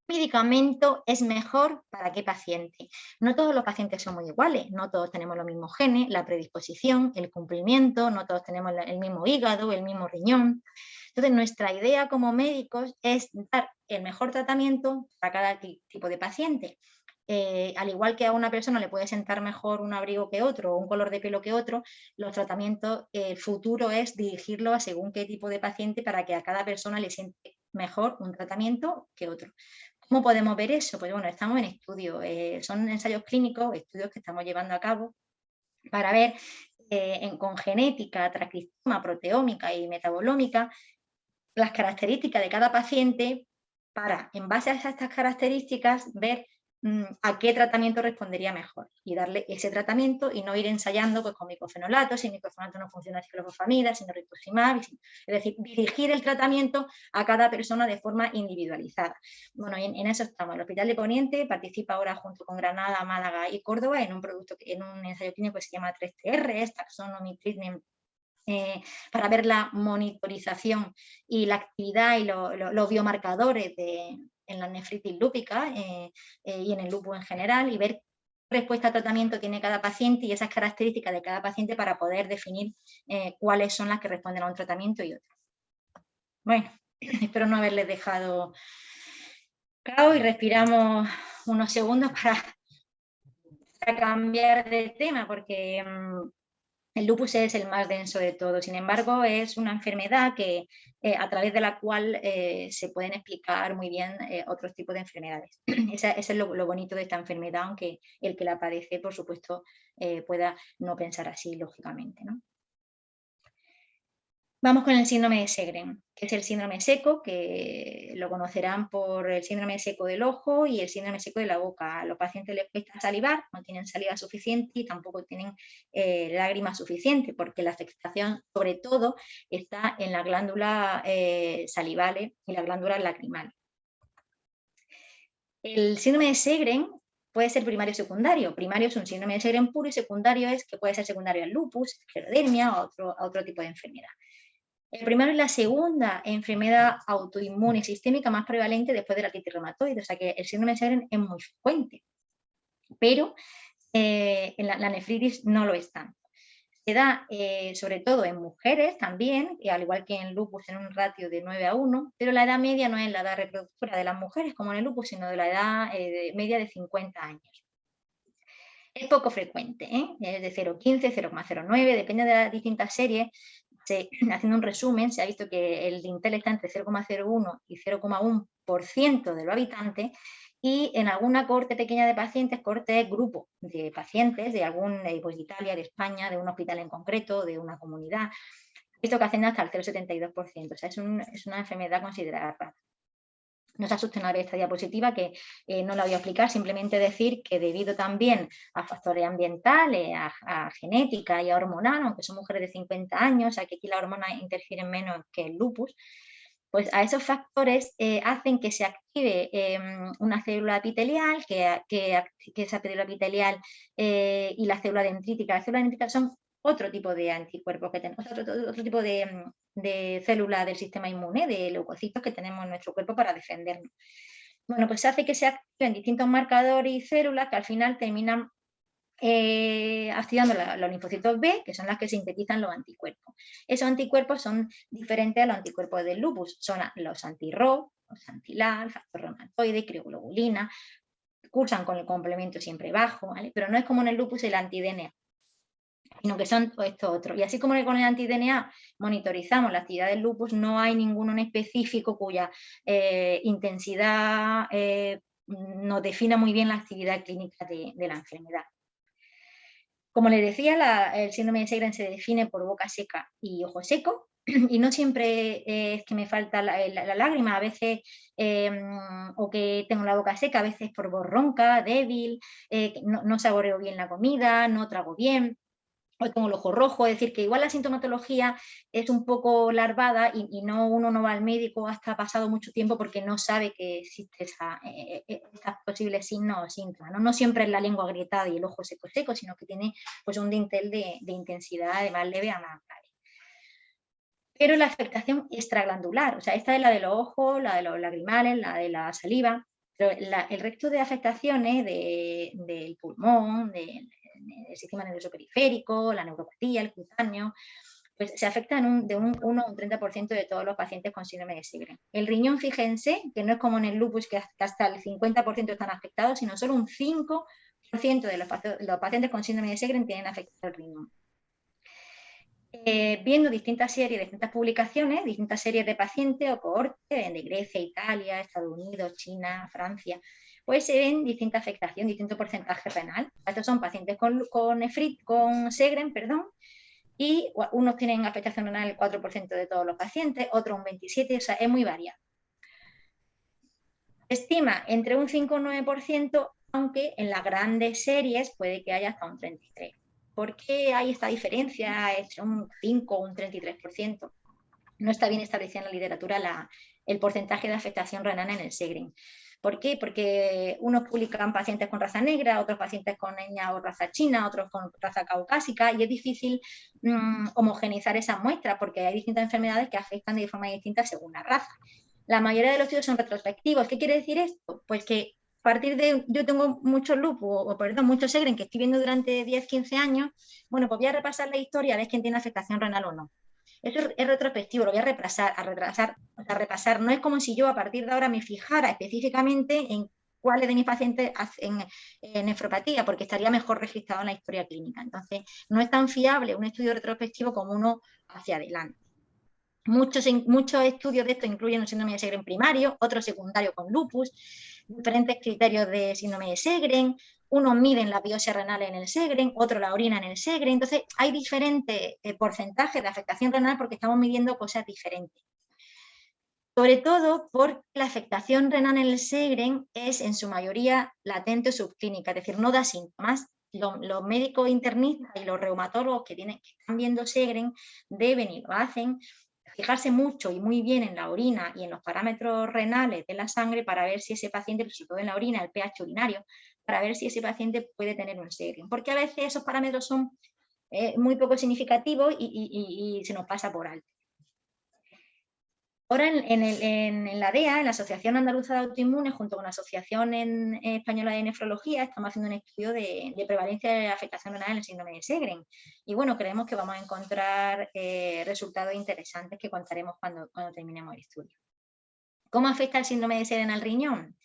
C: medicamento es mejor para qué paciente? No todos los pacientes somos iguales, no todos tenemos los mismos genes, la predisposición, el cumplimiento, no todos tenemos el mismo hígado, el mismo riñón. Entonces, nuestra idea como médicos es dar el mejor tratamiento para cada tipo de paciente. Al igual que a una persona le puede sentar mejor un abrigo que otro o un color de pelo que otro, los tratamientos, el futuro es dirigirlo a según qué tipo de paciente para que a cada persona le siente mejor un tratamiento que otro. ¿Cómo podemos ver eso? Pues bueno, estamos en estudios, son ensayos clínicos, estudios que estamos llevando a cabo para ver con genética, transcriptoma, proteómica y metabolómica las características de cada paciente para, en base a estas características, ver a qué tratamiento respondería mejor y darle ese tratamiento y no ir ensayando pues, con micofenolatos, si micofenolato no funciona, ciclofosfamida, sino rituximab, es decir, dirigir el tratamiento a cada persona de forma individualizada. Bueno, en eso estamos. El Hospital de Poniente participa ahora junto con Granada, Málaga y Córdoba en un ensayo clínico que se llama 3TR, Taxonomy Treatment, para ver la monitorización y la actividad y los biomarcadores en la nefritis lúpica y en el lupus en general, y ver qué respuesta a tratamiento tiene cada paciente y esas características de cada paciente para poder definir cuáles son las que responden a un tratamiento y otro. Bueno, espero no haberles dejado cao y respiramos unos segundos para cambiar de tema, porque el lupus es el más denso de todos. Sin embargo, es una enfermedad a través de la cual se pueden explicar muy bien otros tipos de enfermedades. Eso es lo bonito de esta enfermedad, aunque el que la padece, por supuesto, pueda no pensar así, lógicamente, ¿no? Vamos con el síndrome de Sjögren, que es el síndrome seco, que lo conocerán por el síndrome seco del ojo y el síndrome seco de la boca. A los pacientes les cuesta salivar, no tienen saliva suficiente y tampoco tienen lágrimas suficientes, porque la afectación, sobre todo, está en la glándula salivales y la glándula lacrimal. El síndrome de Sjögren puede ser primario o secundario. Primario es un síndrome de Sjögren puro y secundario es que puede ser secundario al lupus, esclerodermia o a otro tipo de enfermedad. El primero es la segunda enfermedad autoinmune sistémica más prevalente después de la artritis reumatoide, o sea que el síndrome de Sjögren es muy frecuente, pero en la nefritis no lo es tanto. Se da sobre todo en mujeres también, al igual que en lupus en un ratio de 9:1, pero la edad media no es la edad reproductora de las mujeres como en el lupus, sino de la edad media de 50 años. Es poco frecuente, es de 0,15, 0,09, depende de las distintas series. Haciendo un resumen, se ha visto que el dintel está entre 0,01 y 0,1% de los habitantes, y en alguna cohorte pequeña de pacientes, cohorte grupo de pacientes de pues de Italia, de España, de un hospital en concreto, de una comunidad, visto que asciende hasta el 0,72%, o sea, es una enfermedad considerada rara. No se asusten a ver esta diapositiva, que no la voy a explicar, simplemente decir que debido también a factores ambientales, a genética y a hormonal, aunque son mujeres de 50 años, o sea que aquí la hormona interfiere menos que el lupus, pues a esos factores hacen que se active una célula epitelial, que esa célula epitelial y la célula dendrítica. Las células dendríticas son otro tipo de anticuerpos que tenemos, otro tipo de célula del sistema inmune, de leucocitos que tenemos en nuestro cuerpo para defendernos. Bueno, pues hace que se activen distintos marcadores y células que al final terminan activando los linfocitos B, que son las que sintetizan los anticuerpos. Esos anticuerpos son diferentes a los anticuerpos del lupus, son los anti-Rho, los anti-LAL, factor reumatoide, crioglobulina, cursan con el complemento siempre bajo, ¿vale? Pero no es como en el lupus el anti-DNA, sino que son estos otros. Y así como con el anti-DNA monitorizamos la actividad del lupus, no hay ninguno en específico cuya intensidad nos defina muy bien la actividad clínica de la enfermedad. Como les decía, el síndrome de Sjögren se define por boca seca y ojo seco, y no siempre es que me falta la lágrima, a veces, o que tengo la boca seca, a veces por voz ronca, débil, no saboreo bien la comida, no trago bien, o tengo el ojo rojo, es decir, que igual la sintomatología es un poco larvada y uno no va al médico hasta pasado mucho tiempo porque no sabe que existe estas posibles signos o síntomas, ¿no? No siempre es la lengua agrietada y el ojo seco, sino que tiene pues, un dintel de intensidad de más leve a más grave. Pero la afectación extraglandular, o sea, esta es la de los ojos, la de los lagrimales, la de la saliva, pero el resto de afectaciones del pulmón, del sistema nervioso periférico, la neuropatía, el cutáneo, pues se afectan de un 1 a un 30% de todos los pacientes con síndrome de Sjögren. El riñón, fíjense, que no es como en el lupus, que hasta el 50% están afectados, sino solo un 5% de los pacientes con síndrome de Sjögren tienen afectado el riñón. viendo distintas series, distintas publicaciones, distintas series de pacientes o cohortes de Grecia, Italia, Estados Unidos, China, Francia, pues se ven distinta afectación, distinto porcentaje renal. Estos son pacientes con Sjögren, perdón, y unos tienen afectación renal el 4% de todos los pacientes, otros un 27%, o sea, es muy variado. Estima entre un 5 y un 9%, aunque en las grandes series puede que haya hasta un 33%. ¿Por qué hay esta diferencia entre un 5 o un 33%? No está bien establecida en la literatura el porcentaje de afectación renal en el Sjögren. ¿Por qué? Porque unos publican pacientes con raza negra, otros pacientes con etnia o raza china, otros con raza caucásica, y es difícil homogeneizar esas muestras porque hay distintas enfermedades que afectan de forma distinta según la raza. La mayoría de los estudios son retrospectivos. ¿Qué quiere decir esto? Pues que a partir de, yo tengo muchos lupus, muchos Sjögren que estoy viendo durante 10, 15 años, bueno, pues voy a repasar la historia a ver quién tiene afectación renal o no. Eso es retrospectivo, lo voy a repasar. No es como si yo a partir de ahora me fijara específicamente en cuáles de mis pacientes hacen nefropatía, porque estaría mejor registrado en la historia clínica. Entonces, no es tan fiable un estudio retrospectivo como uno hacia adelante. Muchos estudios de esto incluyen un síndrome de Sjögren primario, otro secundario con lupus, diferentes criterios de síndrome de Sjögren, unos miden la biopsia renal en el Sjögren, otro la orina en el Sjögren. Entonces, hay diferentes porcentajes de afectación renal porque estamos midiendo cosas diferentes. Sobre todo porque la afectación renal en el Sjögren es en su mayoría latente o subclínica, es decir, no da síntomas. Los médicos internistas y los reumatólogos que están viendo Sjögren deben y lo hacen fijarse mucho y muy bien en la orina y en los parámetros renales de la sangre para ver si ese paciente, sobre todo en la orina, el pH urinario, para ver si ese paciente puede tener un Sjögren. Porque a veces esos parámetros son muy poco significativos y se nos pasa por alto. Ahora en la ADEA, en la Asociación Andaluza de Autoinmunes, junto con la Asociación Española de Nefrología, estamos haciendo un estudio de prevalencia de afectación renal en el síndrome de Sjögren. Y bueno, creemos que vamos a encontrar resultados interesantes que contaremos cuando terminemos el estudio. ¿Cómo afecta el síndrome de Sjögren al riñón?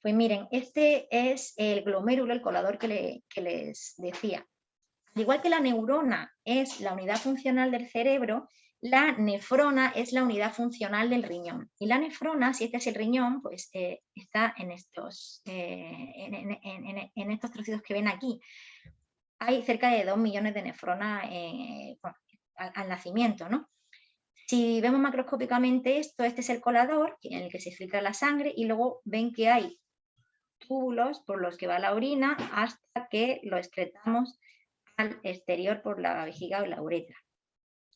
C: Pues miren, este es el glomérulo, el colador que les decía. Al igual que la neurona es la unidad funcional del cerebro, la nefrona es la unidad funcional del riñón. Y la nefrona, si este es el riñón, pues está en estos trocitos que ven aquí. Hay cerca de 2 millones de nefronas al nacimiento, ¿no? Si vemos macroscópicamente esto, este es el colador en el que se filtra la sangre y luego ven que hay túbulos por los que va la orina hasta que lo excretamos al exterior por la vejiga o la uretra.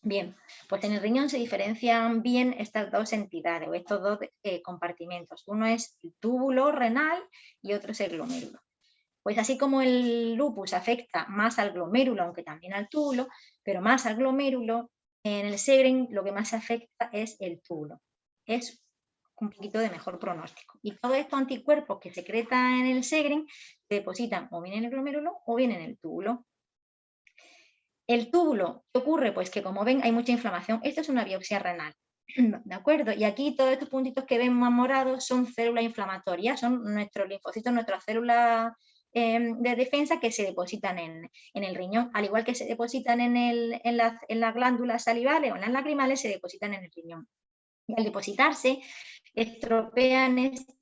C: Bien, pues en el riñón se diferencian bien estas dos entidades o estos dos compartimentos. Uno es el túbulo renal y otro es el glomérulo. Pues así como el lupus afecta más al glomérulo, aunque también al túbulo, pero más al glomérulo, en el Sjögren lo que más afecta es el túbulo. Es un poquito de mejor pronóstico. Y todos estos anticuerpos que secretan en el Sjögren se depositan o bien en el glomérulo o bien en el túbulo. El túbulo, ¿qué ocurre? Pues que como ven hay mucha inflamación. Esto es una biopsia renal, ¿de acuerdo? Y aquí todos estos puntitos que ven más morados son células inflamatorias, son nuestros linfocitos, nuestras células de defensa que se depositan en el riñón, al igual que se depositan en las glándulas salivales o en las lacrimales, se depositan en el riñón. Y al depositarse, estropean este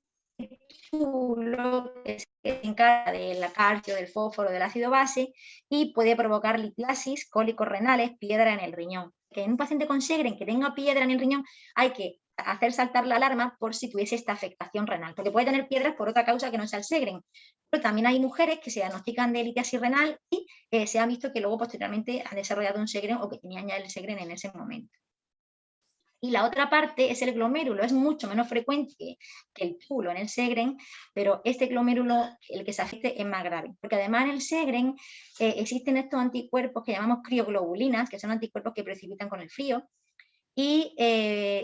C: túbulo que se encarga del calcio, del fósforo, del ácido base y puede provocar litiasis, cólicos renales, piedra en el riñón. Que en un paciente con Sjögren que tenga piedra en el riñón hay que hacer saltar la alarma por si tuviese esta afectación renal, porque puede tener piedras por otra causa que no sea el Sjögren. Pero también hay mujeres que se diagnostican de litiasis renal y se ha visto que luego posteriormente han desarrollado un Sjögren o que tenían ya el Sjögren en ese momento. Y la otra parte es el glomérulo, es mucho menos frecuente que el túbulo en el Sjögren, pero este glomérulo, el que se afecte, es más grave. Porque además en el Sjögren existen estos anticuerpos que llamamos crioglobulinas, que son anticuerpos que precipitan con el frío, y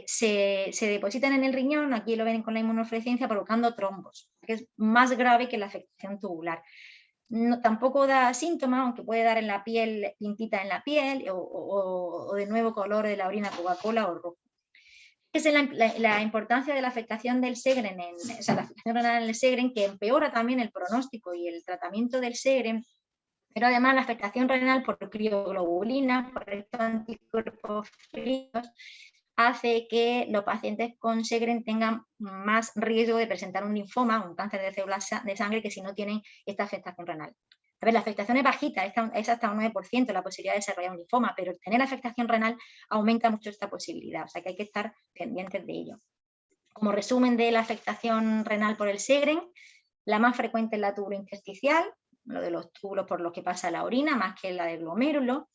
C: se depositan en el riñón, aquí lo ven con la inmunofluorescencia, provocando trombos, que es más grave que la afectación tubular. No, tampoco da síntomas, aunque puede dar en la piel, pintita en la piel, o de nuevo color de la orina Coca-Cola o rojo. Esa es la importancia de la afectación del Sjögren, la afectación renal en el Sjögren, que empeora también el pronóstico y el tratamiento del Sjögren, Pero además la afectación renal por crioglobulina, por estos anticuerpos fríos, hace que los pacientes con Sjögren tengan más riesgo de presentar un linfoma, un cáncer de células de sangre, que si no tienen esta afectación renal. A ver, la afectación es bajita, es hasta un 9% la posibilidad de desarrollar un linfoma, pero tener afectación renal aumenta mucho esta posibilidad, o sea que hay que estar pendientes de ello. Como resumen de la afectación renal por el Sjögren, la más frecuente es la tubulointersticial, lo de los túbulos por los que pasa la orina, más que la del glomérulo.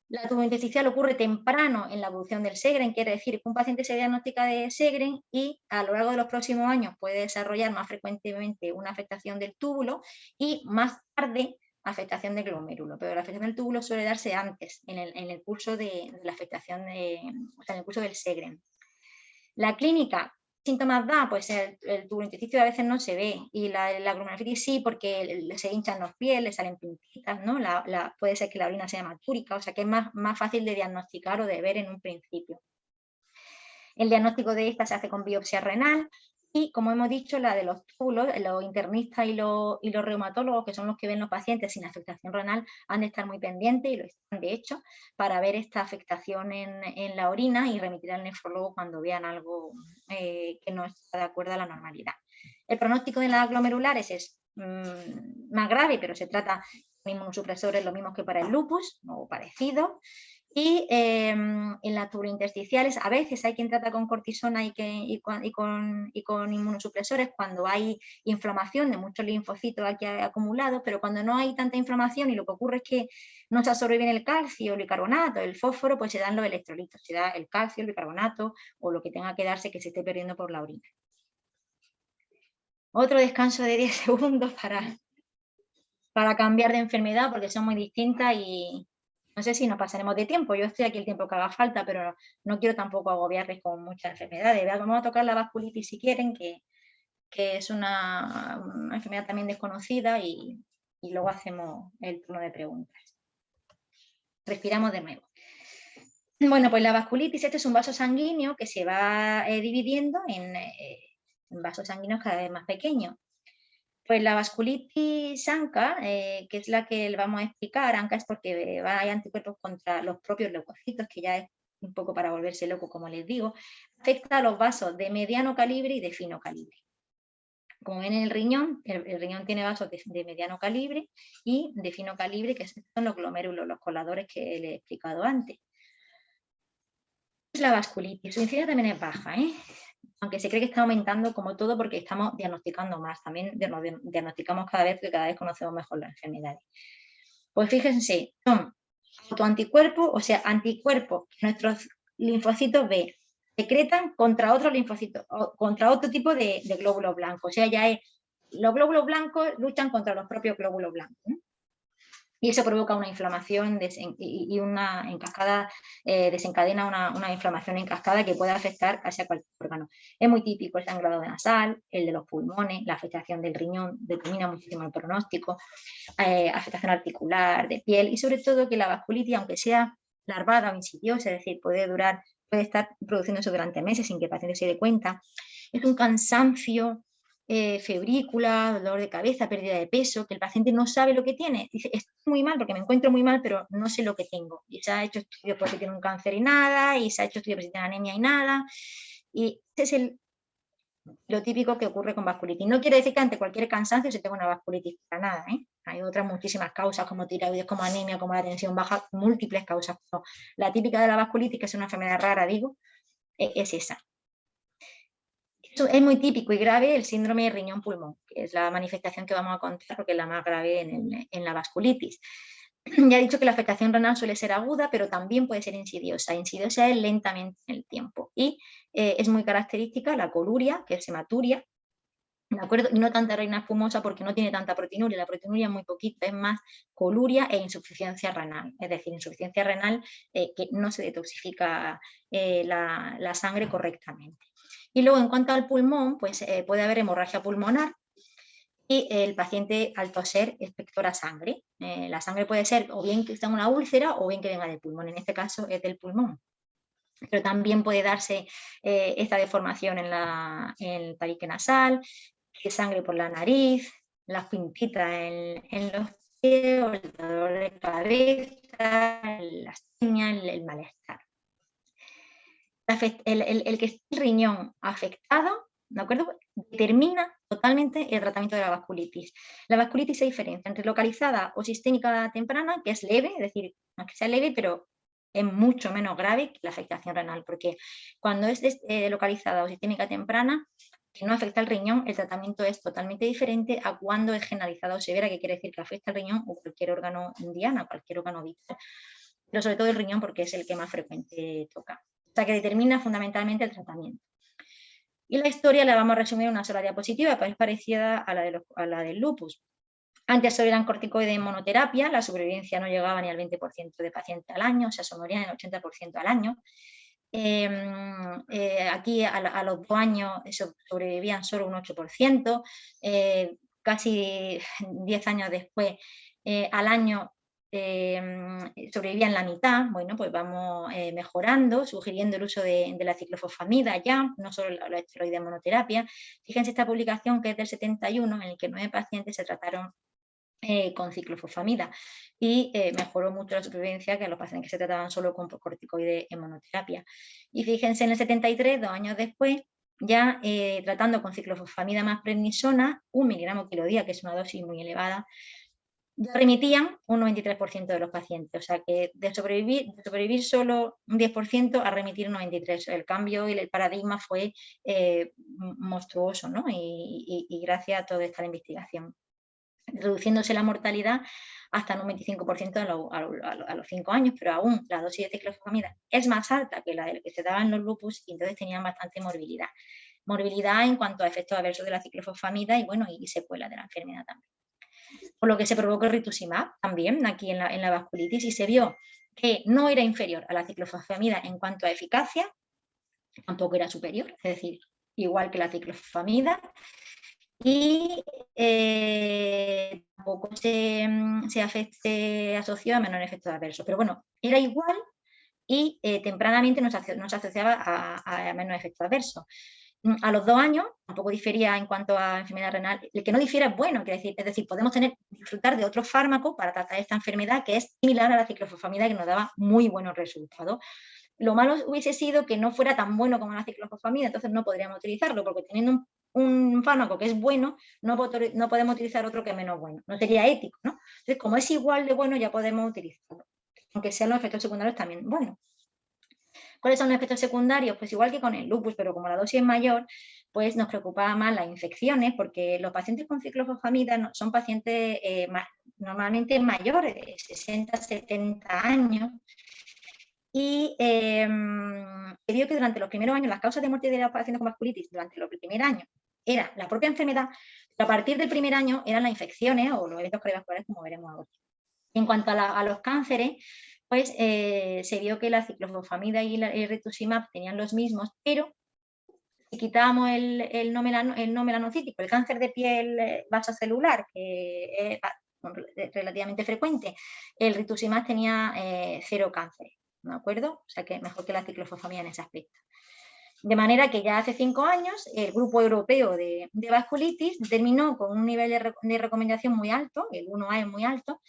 C: La tubulointersticial ocurre temprano en la evolución del Sjögren, quiere decir que un paciente se diagnostica de Sjögren y a lo largo de los próximos años puede desarrollar más frecuentemente una afectación del túbulo y más tarde afectación del glomérulo, pero la afectación del túbulo suele darse antes, en el curso de la afectación, o sea, en el curso del Sjögren. La clínica, ¿qué síntomas da? Pues el tubulointersticio a veces no se ve y la glomerulonephritis sí, porque se hinchan los pies, le salen pintitas, ¿no? Puede ser que la orina sea hematúrica, o sea que es más fácil de diagnosticar o de ver en un principio. El diagnóstico de esta se hace con biopsia renal y, como hemos dicho, la de los túbulos, los internistas y los reumatólogos, que son los que ven los pacientes sin afectación renal, han de estar muy pendientes, y lo están de hecho, para ver esta afectación en la orina y remitir al nefrólogo cuando vean algo que no está de acuerdo a la normalidad. El pronóstico de las glomerulares es más grave, pero se trata de inmunosupresores los mismos que para el lupus, o parecido. Y en las tubulointersticiales a veces hay quien trata con cortisona y con inmunosupresores cuando hay inflamación de muchos linfocitos aquí acumulados, pero cuando no hay tanta inflamación y lo que ocurre es que no se absorbe bien el calcio, el bicarbonato, el fósforo, pues se dan los electrolitos, se da el calcio, el bicarbonato o lo que tenga que darse que se esté perdiendo por la orina. Otro descanso de 10 segundos para cambiar de enfermedad porque son muy distintas y no sé si nos pasaremos de tiempo. Yo estoy aquí el tiempo que haga falta, pero no quiero tampoco agobiarles con muchas enfermedades. Vamos a tocar la vasculitis si quieren, que es una enfermedad también desconocida y luego hacemos el turno de preguntas. Respiramos de nuevo. Bueno, pues la vasculitis, este es un vaso sanguíneo que se va dividiendo en vasos sanguíneos cada vez más pequeños. Pues la vasculitis ANCA, que es la que le vamos a explicar, ANCA es porque hay anticuerpos contra los propios leucocitos, que ya es un poco para volverse loco, como les digo, afecta a los vasos de mediano calibre y de fino calibre. Como ven en el riñón tiene vasos de mediano calibre y de fino calibre, que son los glomérulos, los coladores que les he explicado antes. La vasculitis, su incidencia también es baja, aunque se cree que está aumentando como todo porque estamos diagnosticando más, también diagnosticamos cada vez conocemos mejor las enfermedades. Pues fíjense, son autoanticuerpos, o sea, anticuerpos que nuestros linfocitos B secretan contra otros linfocitos, contra otro tipo de glóbulos blancos, o sea, los glóbulos blancos luchan contra los propios glóbulos blancos, ¿no? Y eso provoca una inflamación y una en cascada desencadena una inflamación en cascada que puede afectar casi a cualquier órgano. Es muy típico el sangrado nasal, el de los pulmones, la afectación del riñón determina muchísimo el pronóstico, afectación articular, de piel y sobre todo que la vasculitis, aunque sea larvada o insidiosa, es decir, puede estar produciéndose durante meses sin que el paciente se dé cuenta, es un cansancio, febrícula, dolor de cabeza, pérdida de peso, que el paciente no sabe lo que tiene. Dice, estoy muy mal porque me encuentro muy mal, pero no sé lo que tengo. Y se ha hecho estudios porque tiene un cáncer y nada, y se ha hecho estudios porque tiene anemia y nada. Y ese es lo típico que ocurre con vasculitis. No quiere decir que ante cualquier cansancio se tenga una vasculitis, para nada, Hay otras muchísimas causas como tiroides, como anemia, como la tensión baja, múltiples causas. Pero la típica de la vasculitis, que es una enfermedad rara, digo, es esa. Es muy típico y grave el síndrome de riñón-pulmón, que es la manifestación que vamos a contar porque es la más grave en la vasculitis. Ya he dicho que la afectación renal suele ser aguda, pero también puede ser insidiosa. Insidiosa es lentamente en el tiempo. Y es muy característica la coluria, que es hematuria, ¿de acuerdo? Y no tanta orina espumosa porque no tiene tanta proteinuria. La proteinuria es muy poquita, es más coluria e insuficiencia renal. Es decir, insuficiencia renal que no se detoxifica la sangre correctamente. Y luego, en cuanto al pulmón, pues puede haber hemorragia pulmonar y el paciente al toser expectora sangre. La sangre puede ser o bien que esté en una úlcera o bien que venga del pulmón. En este caso es del pulmón. Pero también puede darse esta deformación en el tabique nasal, sangre por la nariz, las pintitas en los mareo, el dolor de cabeza, la astenia, el malestar. El que esté el riñón afectado, ¿de acuerdo?, determina totalmente el tratamiento de la vasculitis. La vasculitis se diferencia entre localizada o sistémica temprana, que es leve, es decir, no es que sea leve, pero es mucho menos grave que la afectación renal, porque cuando es localizada o sistémica temprana, que no afecta al riñón, el tratamiento es totalmente diferente a cuando es generalizada o severa, que quiere decir que afecta al riñón o cualquier órgano diana, cualquier órgano vital, pero sobre todo el riñón porque es el que más frecuente toca. O sea, que determina fundamentalmente el tratamiento. Y la historia la vamos a resumir en una sola diapositiva, pues es parecida a la del lupus. Antes solo eran corticoides en monoterapia, la sobrevivencia no llegaba ni al 20% de pacientes al año, o sea, se morían el 80% al año. Aquí a los 2 años sobrevivían solo un 8%, casi 10 años después, al año sobrevivían la mitad. Bueno, pues vamos mejorando, sugiriendo el uso de la ciclofosfamida ya, no solo los esteroides de monoterapia. Fíjense esta publicación que es del 71, en el que 9 pacientes se trataron con ciclofosfamida y mejoró mucho la supervivencia que los pacientes que se trataban solo con corticoides en monoterapia. Y fíjense en el 73, 2 años después, ya tratando con ciclofosfamida más prednisona, 1 miligramo kilo día, que es una dosis muy elevada, ya remitían un 93% de los pacientes, o sea que de sobrevivir solo un 10% a remitir un 93%. El cambio y el paradigma fue monstruoso, ¿no? Y gracias a toda esta investigación, reduciéndose la mortalidad hasta un 25% a los 5 años, pero aún la dosis de ciclofosfamida es más alta que la del que se daba en los lupus y entonces tenían bastante morbilidad. Morbilidad en cuanto a efectos adversos de la ciclofosfamida y, bueno, y secuelas de la enfermedad también. Por lo que se provocó el rituximab también aquí en la vasculitis y se vio que no era inferior a la ciclofosfamida en cuanto a eficacia, tampoco era superior, es decir, igual que la ciclofosfamida, y tampoco se asoció a menor efectos adversos. Pero bueno, era igual y tempranamente no se asociaba a menor efectos adversos. A los 2 años tampoco difería en cuanto a enfermedad renal. El que no difiere es bueno, es decir, podemos disfrutar de otro fármaco para tratar esta enfermedad que es similar a la ciclofosfamida, que nos daba muy buenos resultados. Lo malo hubiese sido que no fuera tan bueno como la ciclofosfamida, entonces no podríamos utilizarlo, porque teniendo un fármaco que es bueno, no podemos utilizar otro que es menos bueno. No sería ético, ¿no? Entonces, como es igual de bueno, ya podemos utilizarlo, aunque sean los efectos secundarios también buenos. ¿Cuáles son los efectos secundarios? Pues igual que con el lupus, pero como la dosis es mayor, pues nos preocupaba más las infecciones, porque los pacientes con ciclofosfamida son pacientes normalmente mayores, de 60, 70 años, y se vio que durante los primeros años las causas de muerte de los pacientes con vasculitis durante los primeros años era la propia enfermedad, pero a partir del primer año eran las infecciones o los eventos cardiovasculares, como veremos ahora. En cuanto a los cánceres, pues se vio que la ciclofosfamida y el rituximab tenían los mismos, pero si quitábamos el no melanocítico, el cáncer de piel vasocelular, que es relativamente frecuente, el rituximab tenía 0 cánceres, ¿de acuerdo? O sea que mejor que la ciclofosfamida en ese aspecto. De manera que ya hace 5 años el Grupo Europeo de Vasculitis determinó con un nivel de recomendación muy alto, el 1A es muy alto,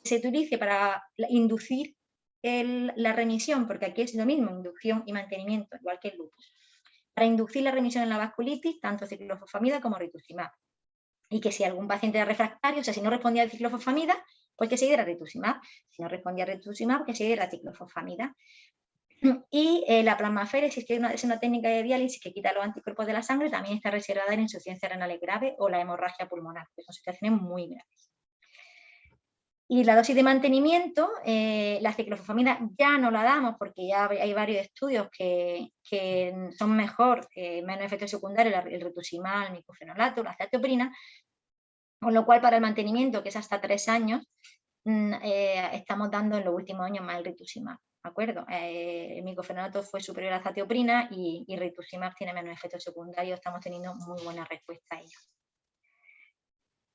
C: que se utilice para inducir la remisión, porque aquí es lo mismo, inducción y mantenimiento, igual que el lupus. Para inducir la remisión en la vasculitis, tanto ciclofosfamida como rituximab. Y que si algún paciente era refractario, o sea, si no respondía a ciclofosfamida, pues que se diera rituximab. Si no respondía a rituximab, que se diera ciclofosfamida. Y la plasmaféresis, que es una técnica de diálisis que quita los anticuerpos de la sangre, también está reservada en insuficiencia renal grave o la hemorragia pulmonar, que son situaciones muy graves. Y la dosis de mantenimiento, la ciclofosfamida ya no la damos porque ya hay varios estudios que son mejor, menos efectos secundarios, el rituximab, el micofenolato, la azatioprina, con lo cual para el mantenimiento, que es hasta 3 años, estamos dando en los últimos años más el rituximab, ¿de acuerdo? El micofenolato fue superior a la azatioprina y rituximab tiene menos efectos secundarios, estamos teniendo muy buena respuesta a ello.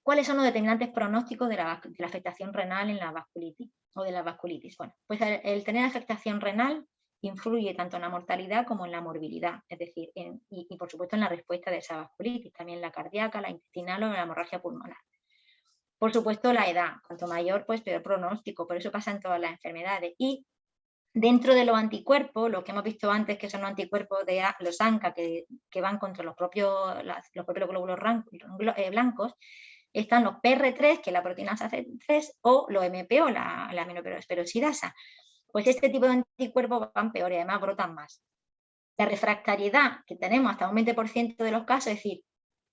C: ¿Cuáles son los determinantes pronósticos de la afectación renal en la vasculitis o de la vasculitis? Bueno, pues el tener afectación renal influye tanto en la mortalidad como en la morbilidad, es decir, y por supuesto en la respuesta de esa vasculitis, también la cardíaca, la intestinal o la hemorragia pulmonar. Por supuesto, la edad, cuanto mayor, pues peor pronóstico, por eso pasa en todas las enfermedades. Y dentro de los anticuerpos, lo que hemos visto antes, que son los anticuerpos de los ANCA, que van contra los propios glóbulos blancos, están los PR3, que es la proteinasa C3, o los MPO, la aminoperoxidasa. Pues este tipo de anticuerpos van peor y además brotan más. La refractariedad que tenemos hasta un 20% de los casos, es decir,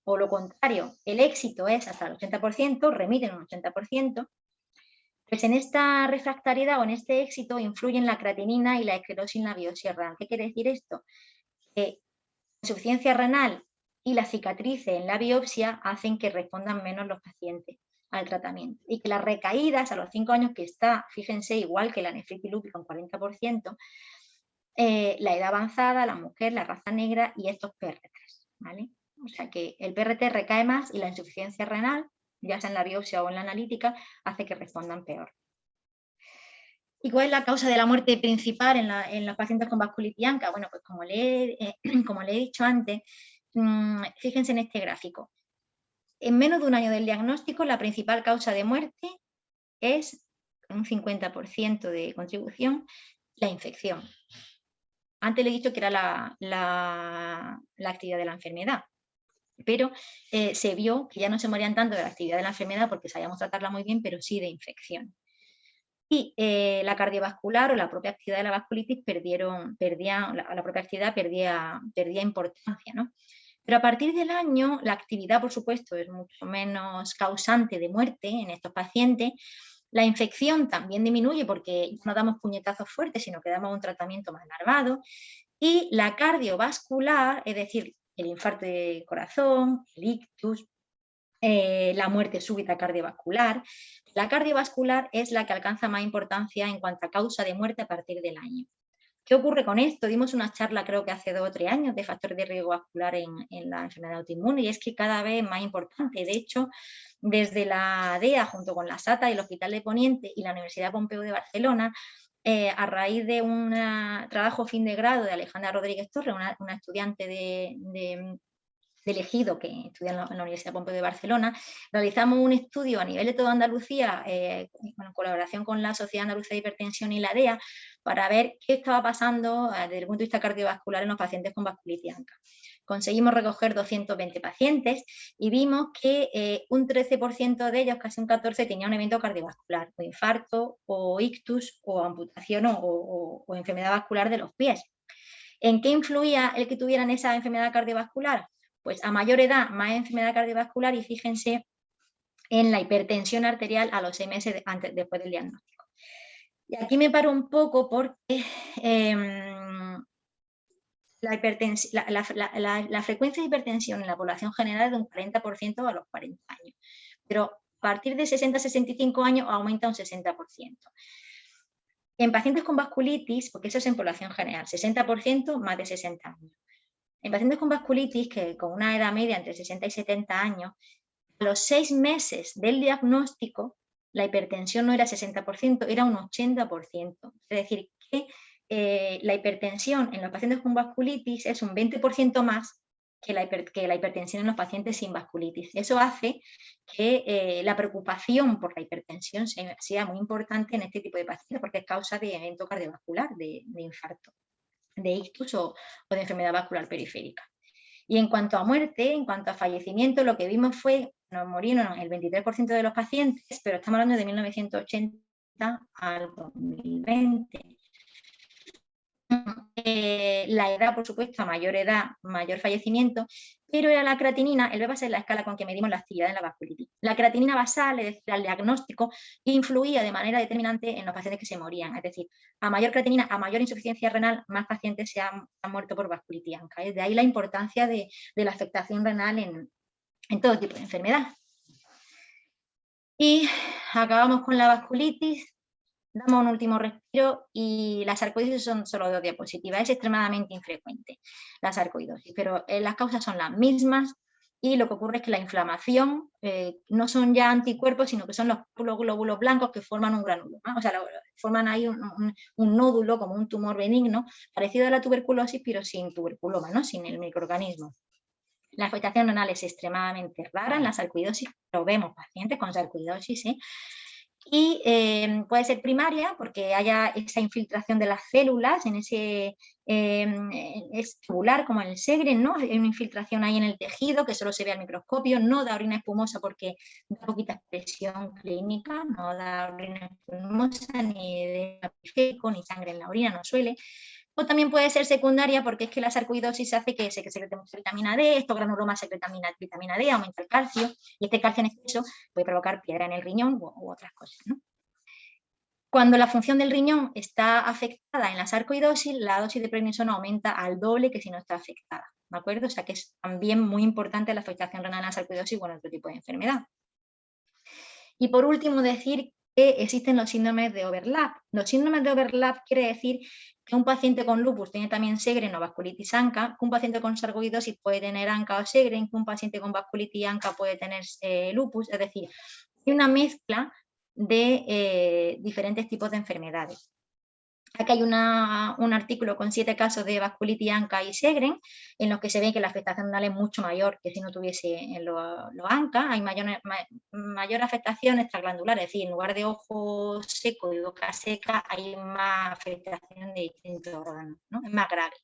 C: o lo contrario, el éxito es hasta el 80%, remiten un 80%, pues en esta refractariedad o en este éxito influyen la creatinina y la esclerosis en la biopsia renal. ¿Qué quiere decir esto? Que la insuficiencia renal y las cicatrices en la biopsia hacen que respondan menos los pacientes al tratamiento. Y que las recaídas a los 5 años, que está, fíjense, igual que la nefritis lúpica, un 40%, la edad avanzada, la mujer, la raza negra y estos PRT, ¿vale? O sea que el PRT recae más y la insuficiencia renal, ya sea en la biopsia o en la analítica, hace que respondan peor. ¿Y cuál es la causa de la muerte principal en los pacientes con vasculitis ANCA? Bueno, pues como le he dicho antes, fíjense en este gráfico. En menos de un año del diagnóstico, la principal causa de muerte es un 50% de contribución, la infección. Antes le he dicho que era la actividad de la enfermedad, pero se vio que ya no se morían tanto de la actividad de la enfermedad porque sabíamos tratarla muy bien, pero sí de infección. Y la cardiovascular o la propia actividad de la vasculitis la propia actividad perdía importancia, ¿no? Pero a partir del año, la actividad, por supuesto, es mucho menos causante de muerte en estos pacientes. La infección también disminuye porque no damos puñetazos fuertes, sino que damos un tratamiento más larvado. Y la cardiovascular, es decir, el infarto de corazón, el ictus, la muerte súbita cardiovascular. La cardiovascular es la que alcanza más importancia en cuanto a causa de muerte a partir del año. ¿Qué ocurre con esto? Dimos una charla, creo que hace 2 o 3 años, de factores de riesgo vascular en la enfermedad autoinmune, y es que cada vez es más importante. De hecho, desde la DEA, junto con la SATA y el Hospital de Poniente y la Universidad Pompeu de Barcelona, a raíz de un trabajo fin de grado de Alejandra Rodríguez Torres, una estudiante de Ejido que estudia en la Universidad Pompeu de Barcelona, realizamos un estudio a nivel de toda Andalucía, en colaboración con la Sociedad Andaluza de Hipertensión y la DEA, para ver qué estaba pasando desde el punto de vista cardiovascular en los pacientes con vasculitis ANCA. Conseguimos recoger 220 pacientes y vimos que un 13% de ellos, casi un 14%, tenía un evento cardiovascular, o infarto, o ictus, o amputación, o enfermedad vascular de los pies. ¿En qué influía el que tuvieran esa enfermedad cardiovascular? Pues a mayor edad, más enfermedad cardiovascular, y fíjense en la hipertensión arterial a los 6 meses después del diagnóstico. Y aquí me paro un poco porque la frecuencia de hipertensión en la población general es de un 40% a los 40 años, pero a partir de 60-65 años aumenta un 60%. En pacientes con vasculitis, porque eso es en población general, 60% más de 60 años. En pacientes con vasculitis, que con una edad media entre 60 y 70 años, a los 6 meses del diagnóstico, la hipertensión no era 60%, era un 80%. Es decir, que la hipertensión en los pacientes con vasculitis es un 20% más que la hipertensión en los pacientes sin vasculitis. Eso hace que la preocupación por la hipertensión sea muy importante en este tipo de pacientes, porque es causa de evento cardiovascular, de infarto, de ictus o de enfermedad vascular periférica. Y en cuanto a muerte, en cuanto a fallecimiento, lo que vimos fue, nos murieron el 23% de los pacientes, pero estamos hablando de 1980 al 2020. La edad, por supuesto, a mayor edad, mayor fallecimiento, pero era la creatinina, el B-base es la escala con que medimos la actividad en la vasculitis. La creatinina basal, es decir, al diagnóstico, influía de manera determinante en los pacientes que se morían. Es decir, a mayor creatinina, a mayor insuficiencia renal, más pacientes se han muerto por vasculitis ANCA. De ahí la importancia de la afectación renal en todo tipo de enfermedad. Y acabamos con la vasculitis. Damos un último respiro y la sarcoidosis son solo 2 diapositivas. Es extremadamente infrecuente la sarcoidosis, pero las causas son las mismas y lo que ocurre es que la inflamación no son ya anticuerpos, sino que son los glóbulos blancos que forman un granulo, ¿no? O sea, forman ahí un nódulo como un tumor benigno, parecido a la tuberculosis, pero sin tuberculoma, ¿no? Sin el microorganismo. La afectación renal es extremadamente rara en la sarcoidosis, pero vemos pacientes con sarcoidosis, ¿sí? Y puede ser primaria porque haya esa infiltración de las células en ese es tubular como en el Sjögren, ¿no? Hay una infiltración ahí en el tejido que solo se ve al microscopio, no da orina espumosa porque da poquita expresión clínica, no da orina espumosa ni de periférico ni sangre en la orina, no suele. O también puede ser secundaria porque es que la sarcoidosis hace que se secrete mucha vitamina D, estos granulomas secretan vitamina D, aumenta el calcio, y este calcio en exceso puede provocar piedra en el riñón u otras cosas, ¿no? Cuando la función del riñón está afectada en la sarcoidosis, la dosis de prednisona aumenta al doble que si no está afectada, ¿de acuerdo? O sea que es también muy importante la afectación renal en la sarcoidosis o en otro tipo de enfermedad. Y por último, decir que existen los síndromes de overlap. Los síndromes de overlap quiere decir que un paciente con lupus tiene también Sjögren o vasculitis ANCA, que un paciente con sarcoidosis puede tener ANCA o Sjögren, que un paciente con vasculitis ANCA puede tener lupus, es decir, hay una mezcla de diferentes tipos de enfermedades. Aquí hay un artículo con 7 casos de vasculitis ANCA y Sjögren, en los que se ve que la afectación renal es mucho mayor que si no tuviese los ANCA. Hay mayor afectación extraglandular, es decir, en lugar de ojo seco y boca seca, hay más afectación de distintos órganos, ¿no? Es más grave.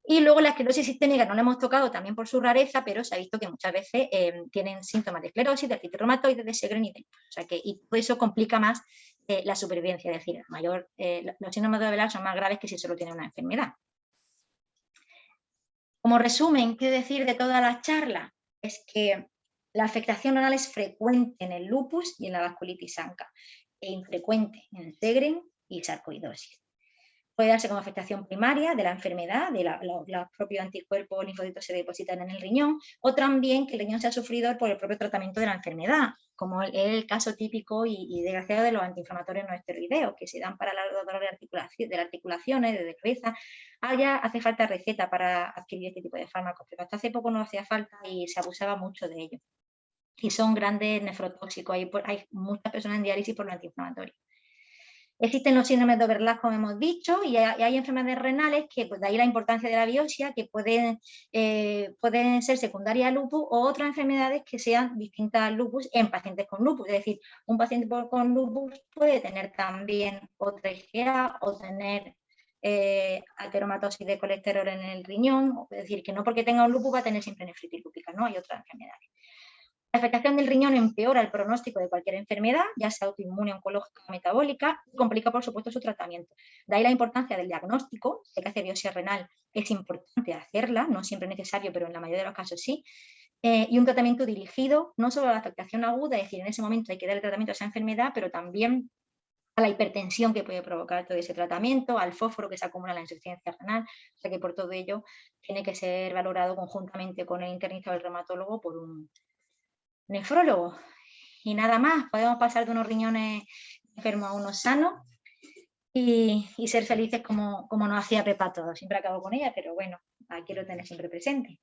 C: Y luego la esclerosis sistémica no la hemos tocado también por su rareza, pero se ha visto que muchas veces tienen síntomas de esclerosis, de artritis reumatoide, de Sjögren y de lupus. O sea que, y todo eso complica más la supervivencia, es decir, los síndromes de overlap son más graves que si solo tienen una enfermedad. Como resumen, ¿qué decir de toda la charla? Es que la afectación renal es frecuente en el lupus y en la vasculitis ANCA, e infrecuente en el Sjögren y sarcoidosis. Puede darse como afectación primaria de la enfermedad, de los propios anticuerpos o linfocitos se depositan en el riñón, o también que el riñón sea sufridor por el propio tratamiento de la enfermedad, como es el caso típico y desgraciado de los antiinflamatorios no esteroideos, que se dan para los dolores de las articulaciones, de cabeza. Ya hace falta receta para adquirir este tipo de fármacos, pero hasta hace poco no hacía falta y se abusaba mucho de ellos. Y son grandes nefrotóxicos, hay muchas personas en diálisis por los antiinflamatorios. Existen los síndromes de overlap, como hemos dicho, y hay enfermedades renales que, pues de ahí la importancia de la biopsia, que pueden ser secundarias al lupus o otras enfermedades que sean distintas al lupus en pacientes con lupus. Es decir, un paciente con lupus puede tener también otra IgA o tener ateromatosis de colesterol en el riñón, es decir, que no porque tenga un lupus va a tener siempre nefritis lúpica, ¿no? Hay otras enfermedades. La afectación del riñón empeora el pronóstico de cualquier enfermedad, ya sea autoinmune, oncológica o metabólica, y complica, por supuesto, su tratamiento. De ahí la importancia del diagnóstico. Si hay que hacer biopsia renal, es importante hacerla, no siempre es necesario, pero en la mayoría de los casos sí. Y un tratamiento dirigido, no solo a la afectación aguda, es decir, en ese momento hay que dar el tratamiento a esa enfermedad, pero también a la hipertensión que puede provocar todo ese tratamiento, al fósforo que se acumula en la insuficiencia renal, o sea que por todo ello tiene que ser valorado conjuntamente con el internista o el reumatólogo por un nefrólogo. Y nada más, podemos pasar de unos riñones enfermos a unos sanos y ser felices como nos hacía Pepa todo. Siempre acabo con ella, pero bueno, aquí lo tenéis siempre presente.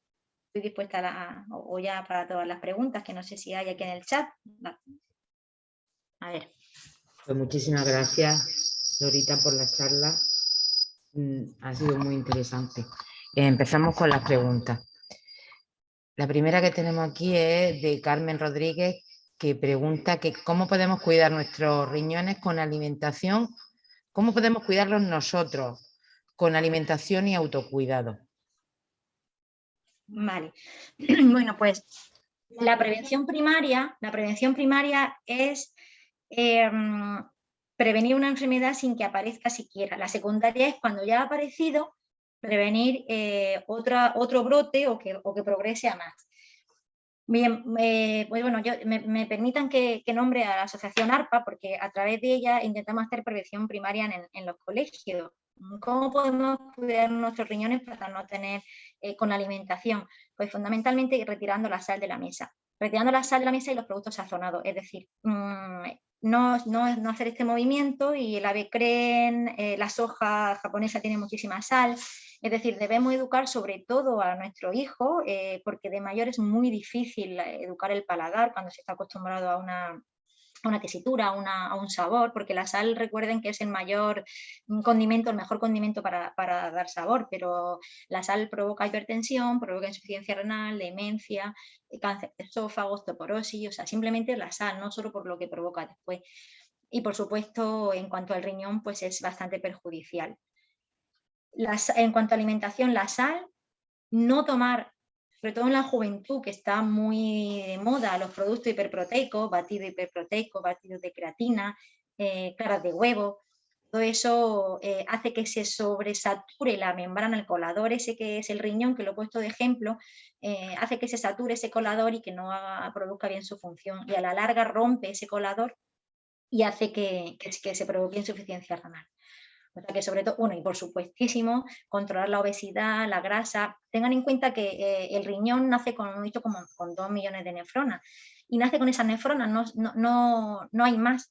C: Estoy dispuesta o ya para todas las preguntas, que no sé si hay aquí en el chat. A ver.
E: Pues muchísimas gracias, Dorita, por la charla. Ha sido muy interesante. Empezamos con las preguntas. La primera que tenemos aquí es de Carmen Rodríguez, que pregunta que cómo podemos cuidar nuestros riñones con alimentación, cómo podemos cuidarlos nosotros con alimentación y autocuidado.
C: Vale. Bueno, pues la prevención primaria es prevenir una enfermedad sin que aparezca siquiera. La secundaria es cuando ya ha aparecido, prevenir otro brote o que progrese a más. Bien, pues bueno, me permitan que nombre a la asociación ARPA, porque a través de ella intentamos hacer prevención primaria en los colegios. ¿Cómo podemos cuidar nuestros riñones para no tener con la alimentación? Pues fundamentalmente retirando la sal de la mesa. Retirando la sal de la mesa y los productos sazonados, es decir, no hacer este movimiento, y el ave creen, la soja japonesa tiene muchísima sal. Es decir, debemos educar sobre todo a nuestro hijo, porque de mayor es muy difícil educar el paladar cuando se está acostumbrado a una tesitura, a un sabor, porque la sal, recuerden que es el mayor condimento, el mejor condimento para dar sabor, pero la sal provoca hipertensión, provoca insuficiencia renal, demencia, cáncer de esófago, osteoporosis, o sea, simplemente la sal, no solo por lo que provoca después. Y por supuesto, en cuanto al riñón, pues es bastante perjudicial. En cuanto a alimentación, la sal, no tomar, sobre todo en la juventud, que está muy de moda, los productos hiperproteicos, batido hiperproteico, batidos de creatina, claras de huevo, todo eso hace que se sobresature la membrana, el colador ese que es el riñón, que lo he puesto de ejemplo, hace que se sature ese colador y que no produzca bien su función, y a la larga rompe ese colador y hace que se provoque insuficiencia renal. O sea que sobre todo, bueno, y por supuestísimo, controlar la obesidad, la grasa. Tengan en cuenta que el riñón nace con 2 millones de nefronas, y nace con esas nefronas, no hay más.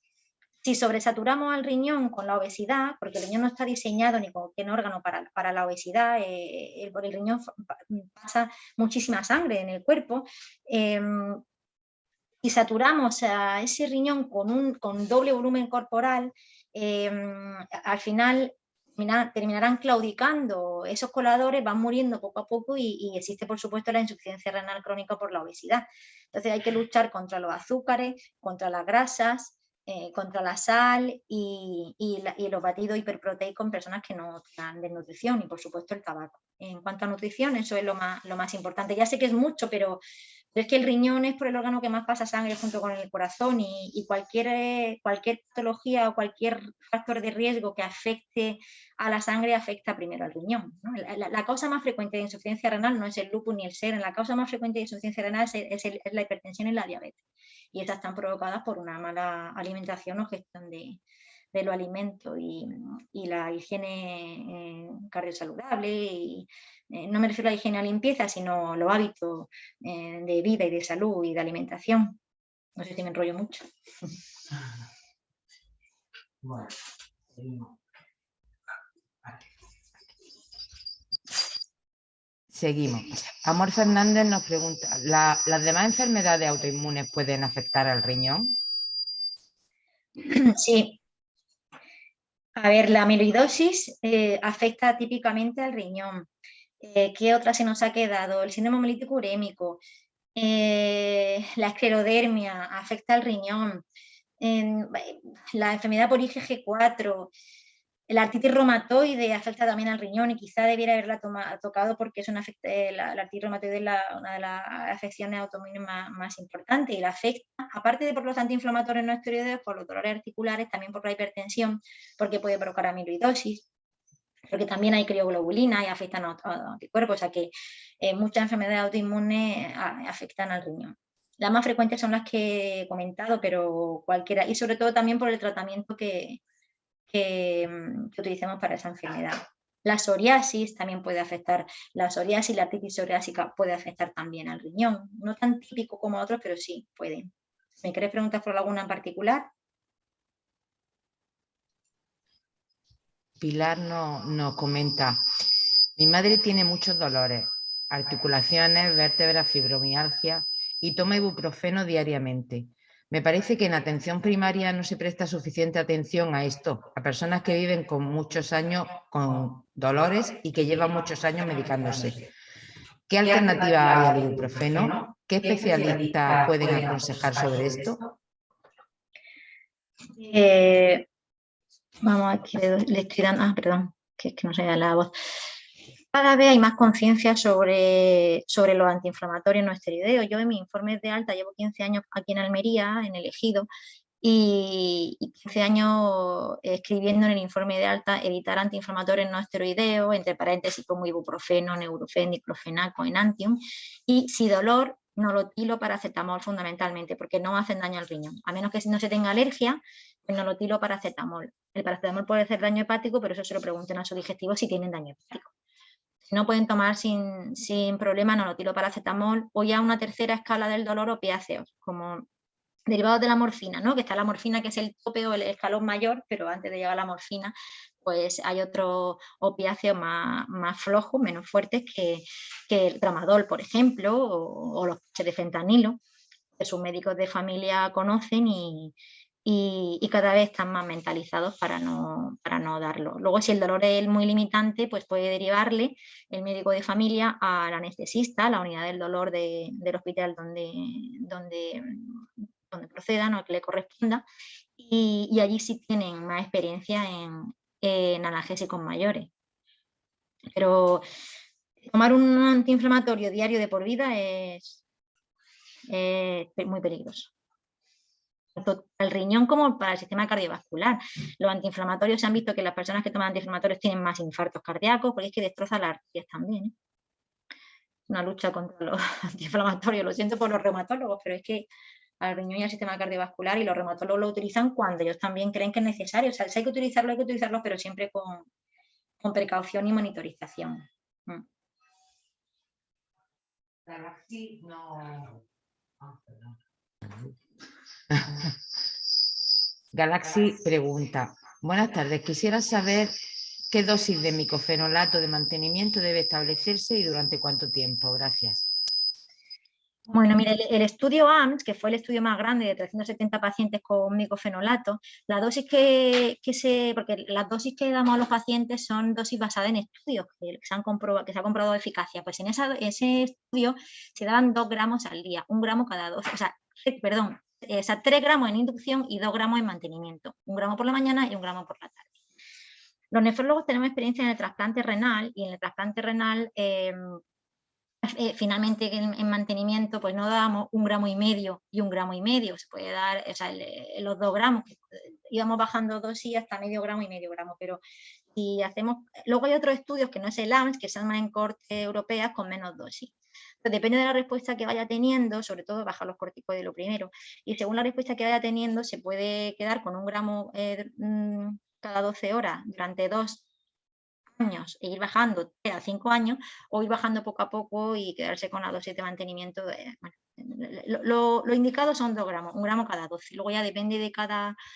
C: Si sobresaturamos al riñón con la obesidad, porque el riñón no está diseñado ni con qué órgano para la obesidad, por el riñón pasa muchísima sangre en el cuerpo, y saturamos a ese riñón con doble volumen corporal, al final terminarán claudicando esos coladores, van muriendo poco a poco y existe, por supuesto, la insuficiencia renal crónica por la obesidad. Entonces hay que luchar contra los azúcares, contra las grasas, contra la sal y los batidos hiperproteicos en personas que no tengan desnutrición, y por supuesto el tabaco. En cuanto a nutrición, eso es lo más importante. Ya sé que es mucho, pero es que el riñón es por el órgano que más pasa sangre junto con el corazón, y cualquier patología o cualquier factor de riesgo que afecte a la sangre afecta primero al riñón, ¿no? La causa más frecuente de insuficiencia renal no es el lupus ni el SERM, la causa más frecuente de insuficiencia renal es la hipertensión y la diabetes, y estas están provocadas por una mala alimentación o gestión de los alimentos y la higiene cardiosaludable, y no me refiero a la higiene o limpieza, sino los hábitos de vida y de salud y de alimentación. No sé si me enrollo mucho.
E: Bueno, seguimos. Amor Fernández nos pregunta, ¿las demás enfermedades autoinmunes pueden afectar al riñón?
C: Sí. A ver, la amiloidosis afecta típicamente al riñón. ¿Qué otra se nos ha quedado? El síndrome hemolítico urémico, la esclerodermia afecta al riñón, la enfermedad por IgG4, la artritis reumatoide afecta también al riñón, y quizá debiera haberla tocado porque es la artritis reumatoide es una de las afecciones autoinmunes más importantes, y la afecta, aparte de por los antiinflamatorios no esteroideos, por los dolores articulares, también por la hipertensión, porque puede provocar amiloidosis, porque también hay crioglobulina y afectan a anticuerpos, o sea que muchas enfermedades autoinmunes afectan al riñón. Las más frecuentes son las que he comentado, pero cualquiera, y sobre todo también por el tratamiento que utilicemos para esa enfermedad. La psoriasis también puede afectar, la psoriasis, la artritis psoriásica puede afectar también al riñón, no tan típico como otros, pero sí pueden. ¿Me queréis preguntar por alguna en particular?
E: Pilar nos comenta, mi madre tiene muchos dolores, articulaciones, vértebras, fibromialgia, y toma ibuprofeno diariamente. Me parece que en atención primaria no se presta suficiente atención a esto, a personas que viven con muchos años con dolores y que llevan muchos años medicándose. ¿Qué alternativa hay al ibuprofeno? ¿Qué especialistas pueden aconsejar sobre esto?
C: Vamos, aquí le estoy dando, perdón, que es que no se da la voz. Cada vez hay más conciencia sobre los antiinflamatorios no esteroideos. Yo en mis informes de alta llevo 15 años aquí en Almería, en el Ejido, y 15 años escribiendo en el informe de alta evitar antiinflamatorios no esteroideos, entre paréntesis como ibuprofeno, neurofen, diclofenaco, enantium, y si dolor, nolotilo, paracetamol fundamentalmente, porque no hacen daño al riñón, a menos que no se tenga alergia, pues nolotilo, paracetamol. El paracetamol puede hacer daño hepático, pero eso se lo pregunten a su digestivo si tienen daño hepático. Si no, pueden tomar sin problema nolotilo, paracetamol, o ya una tercera escala del dolor, opiáceos, como derivados de la morfina, ¿no? Que está la morfina, que es el tope o el escalón mayor, pero antes de llegar a la morfina, pues hay otros opiáceos más flojos, menos fuertes, que el tramadol, por ejemplo, o los de fentanilo. sus médicos de familia conocen y cada vez están más mentalizados para no darlo. Luego, si el dolor es muy limitante, pues puede derivarle el médico de familia al anestesista, a la unidad del dolor del hospital donde procedan o que le corresponda, y allí sí tienen más experiencia en analgésicos mayores. Pero tomar un antiinflamatorio diario de por vida es muy peligroso. Tanto para el riñón como para el sistema cardiovascular. Los antiinflamatorios, se han visto que las personas que toman antiinflamatorios tienen más infartos cardíacos, porque es que destroza las arterias también, ¿eh? Una lucha contra los antiinflamatorios. Lo siento por los reumatólogos, pero es que al riñón y al sistema cardiovascular, y los reumatólogos lo utilizan cuando ellos también creen que es necesario. O sea, si hay que utilizarlo, pero siempre con precaución y monitorización.
E: Galaxy no... Galaxy pregunta: buenas tardes, quisiera saber qué dosis de micofenolato de mantenimiento debe establecerse y durante cuánto tiempo. Gracias.
C: Bueno, mire, el estudio AMS, que fue el estudio más grande de 370 pacientes con micofenolato, la dosis porque las dosis que damos a los pacientes son dosis basadas en estudios que se ha comprobado eficacia. Pues en ese estudio se daban 2 gramos al día, 1 gramo cada 2, o sea, 3 gramos en inducción y 2 gramos en mantenimiento, 1 gramo por la mañana y 1 gramo por la tarde. Los nefrólogos tenemos experiencia en el trasplante renal, y en el trasplante renal finalmente en mantenimiento pues no damos 1,5 gramos y 1,5 gramos, se puede dar, o sea, los 2 gramos, íbamos bajando dosis hasta medio gramo y medio gramo, pero si hacemos, luego hay otros estudios que no es el AMS, que son más en cortes europeas con menos dosis. Pero depende de la respuesta que vaya teniendo, sobre todo bajar los corticoides lo primero, y según la respuesta que vaya teniendo se puede quedar con 1 gramo cada 12 horas durante 2 años e ir bajando 3 a 5 años, o ir bajando poco a poco y quedarse con la dosis de mantenimiento. Lo indicado son 2 gramos, 1 gramo cada 12. Luego ya depende de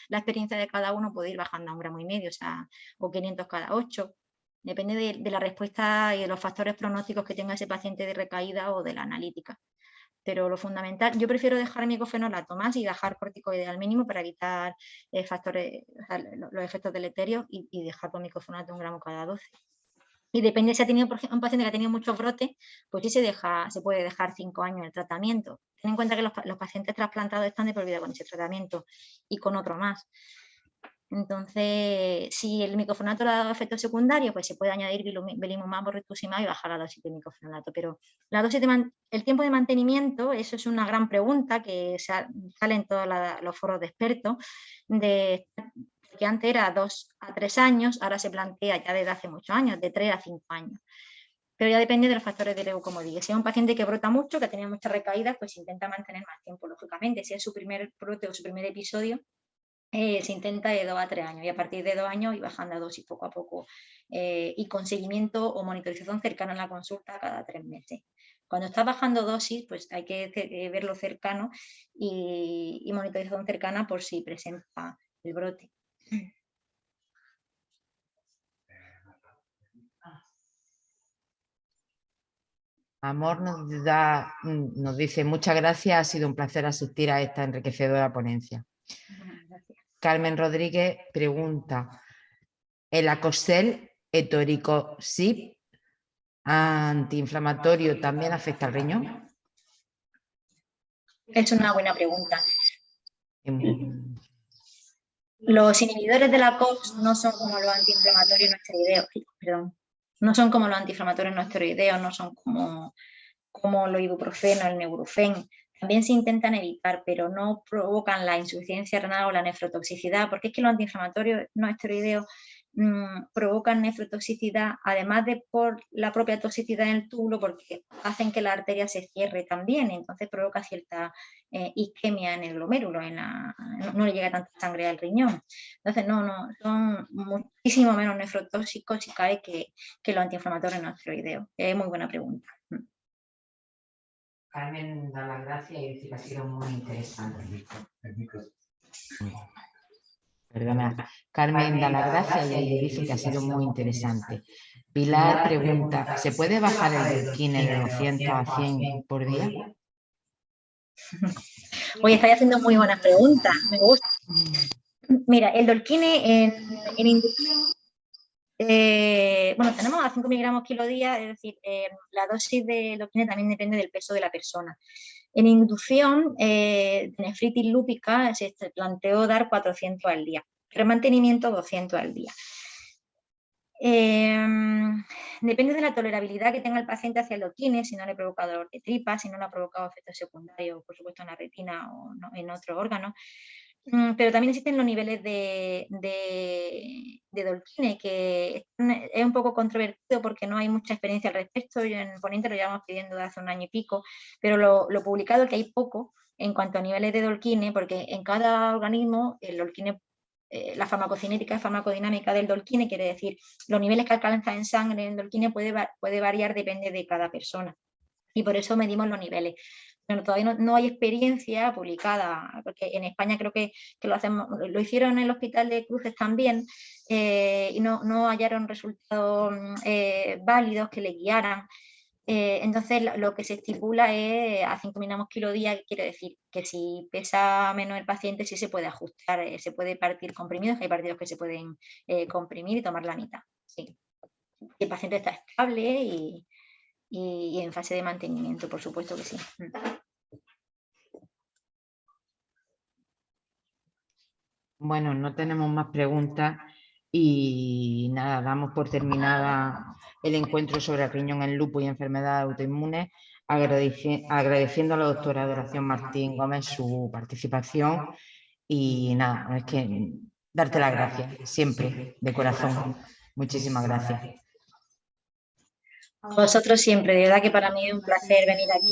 C: la experiencia de cada uno, puede ir bajando a 1,5 gramos, o sea, o 500 cada 8. Depende de la respuesta y de los factores pronósticos que tenga ese paciente de recaída o de la analítica. Pero lo fundamental, yo prefiero dejar micofenolato más y dejar corticoide al mínimo para evitar los efectos deleterios, y dejar con micofenolato 1 gramo cada 12. Y depende si ha tenido, por ejemplo, un paciente que ha tenido muchos brotes, pues sí se puede dejar 5 años el tratamiento. Ten en cuenta que los pacientes trasplantados están de por vida con ese tratamiento y con otro más. Entonces, si el micofenolato le ha dado efectos secundarios, pues se puede añadir belimumab o rituximab y bajar la dosis de micofenolato. Pero la dosis el tiempo de mantenimiento, eso es una gran pregunta que sale en todos los foros de expertos, que antes era 2 a 3 años, ahora se plantea ya desde hace muchos años, de 3 a 5 años. Pero ya depende de los factores de riesgo, como digo. Si es un paciente que brota mucho, que ha tenido muchas recaídas, pues se intenta mantener más tiempo, lógicamente. Si es su primer brote o su primer episodio, se intenta de 2 a 3 años, y a partir de 2 años ir bajando a dosis poco a poco, y con seguimiento o monitorización cercana en la consulta cada 3 meses. Cuando está bajando dosis, pues hay que verlo cercano y monitorización cercana por si presenta el brote.
E: Amor nos dice: muchas gracias, ha sido un placer asistir a esta enriquecedora ponencia.
C: Gracias.
E: Carmen Rodríguez pregunta: ¿el Acosel etoricosib antiinflamatorio también afecta al riñón?
C: Es una buena pregunta. Los inhibidores de la COX no son como los antiinflamatorios no esteroideos, no son como los antiinflamatorios no esteroideos, no son como los ibuprofeno, el neurofen. También se intentan evitar, pero no provocan la insuficiencia renal o la nefrotoxicidad, porque es que los antiinflamatorios no esteroideos provocan nefrotoxicidad, además de por la propia toxicidad en el túbulo, porque hacen que la arteria se cierre también, entonces provoca cierta isquemia en el glomérulo, no le llega tanta sangre al riñón. Entonces son muchísimo menos nefrotóxicos si cae que los antiinflamatorios no esteroideos. Es muy buena pregunta.
E: Carmen da las gracias y dice que ha sido muy interesante. Perdona, Carmen da las gracias y dice que ha sido muy interesante. Pilar pregunta: ¿se puede bajar el Belkin de 200 a 100 por día?
C: Hoy estáis haciendo muy buenas preguntas, me gusta. Mira, el Dolquine en inducción, bueno, tenemos a 5 miligramos kilo día, es decir, la dosis de Dolquine también depende del peso de la persona. En inducción de nefritis lúpica se planteó dar 400 al día, remantenimiento 200 al día. Depende de la tolerabilidad que tenga el paciente hacia el Dolquine, si no le provoca dolor de tripa, si no le ha provocado efectos secundarios, por supuesto en la retina o no, en otro órgano. Pero también existen los niveles de Dolquine, que es un poco controvertido porque no hay mucha experiencia al respecto. Yo en Ponente lo llevamos pidiendo desde hace un año y pico, pero lo publicado es que hay poco en cuanto a niveles de Dolquine, porque en cada organismo el Dolquine, la farmacocinética y farmacodinámica del Dolquine, quiere decir, los niveles que alcanza en sangre en Dolquine puede variar, depende de cada persona. Y por eso medimos los niveles. Pero todavía no hay experiencia publicada, porque en España creo que lo hicieron en el Hospital de Cruces también, y no hallaron resultados válidos que le guiaran. Entonces lo que se estipula es a 5 miligramos kilo día, que quiere decir que si pesa menos el paciente sí se puede ajustar, se puede partir comprimidos, hay partidos que se pueden comprimir y tomar la mitad. Sí. El paciente está estable y en fase de mantenimiento, por supuesto que sí.
E: Bueno, no tenemos más preguntas y nada, damos por terminada el encuentro sobre el riñón en lupus y enfermedades autoinmunes, agradeciendo a la doctora Adoración Martín Gómez su participación y nada, es que darte las gracias, siempre, de corazón. Muchísimas gracias.
C: A vosotros siempre, de verdad que para mí es un placer venir aquí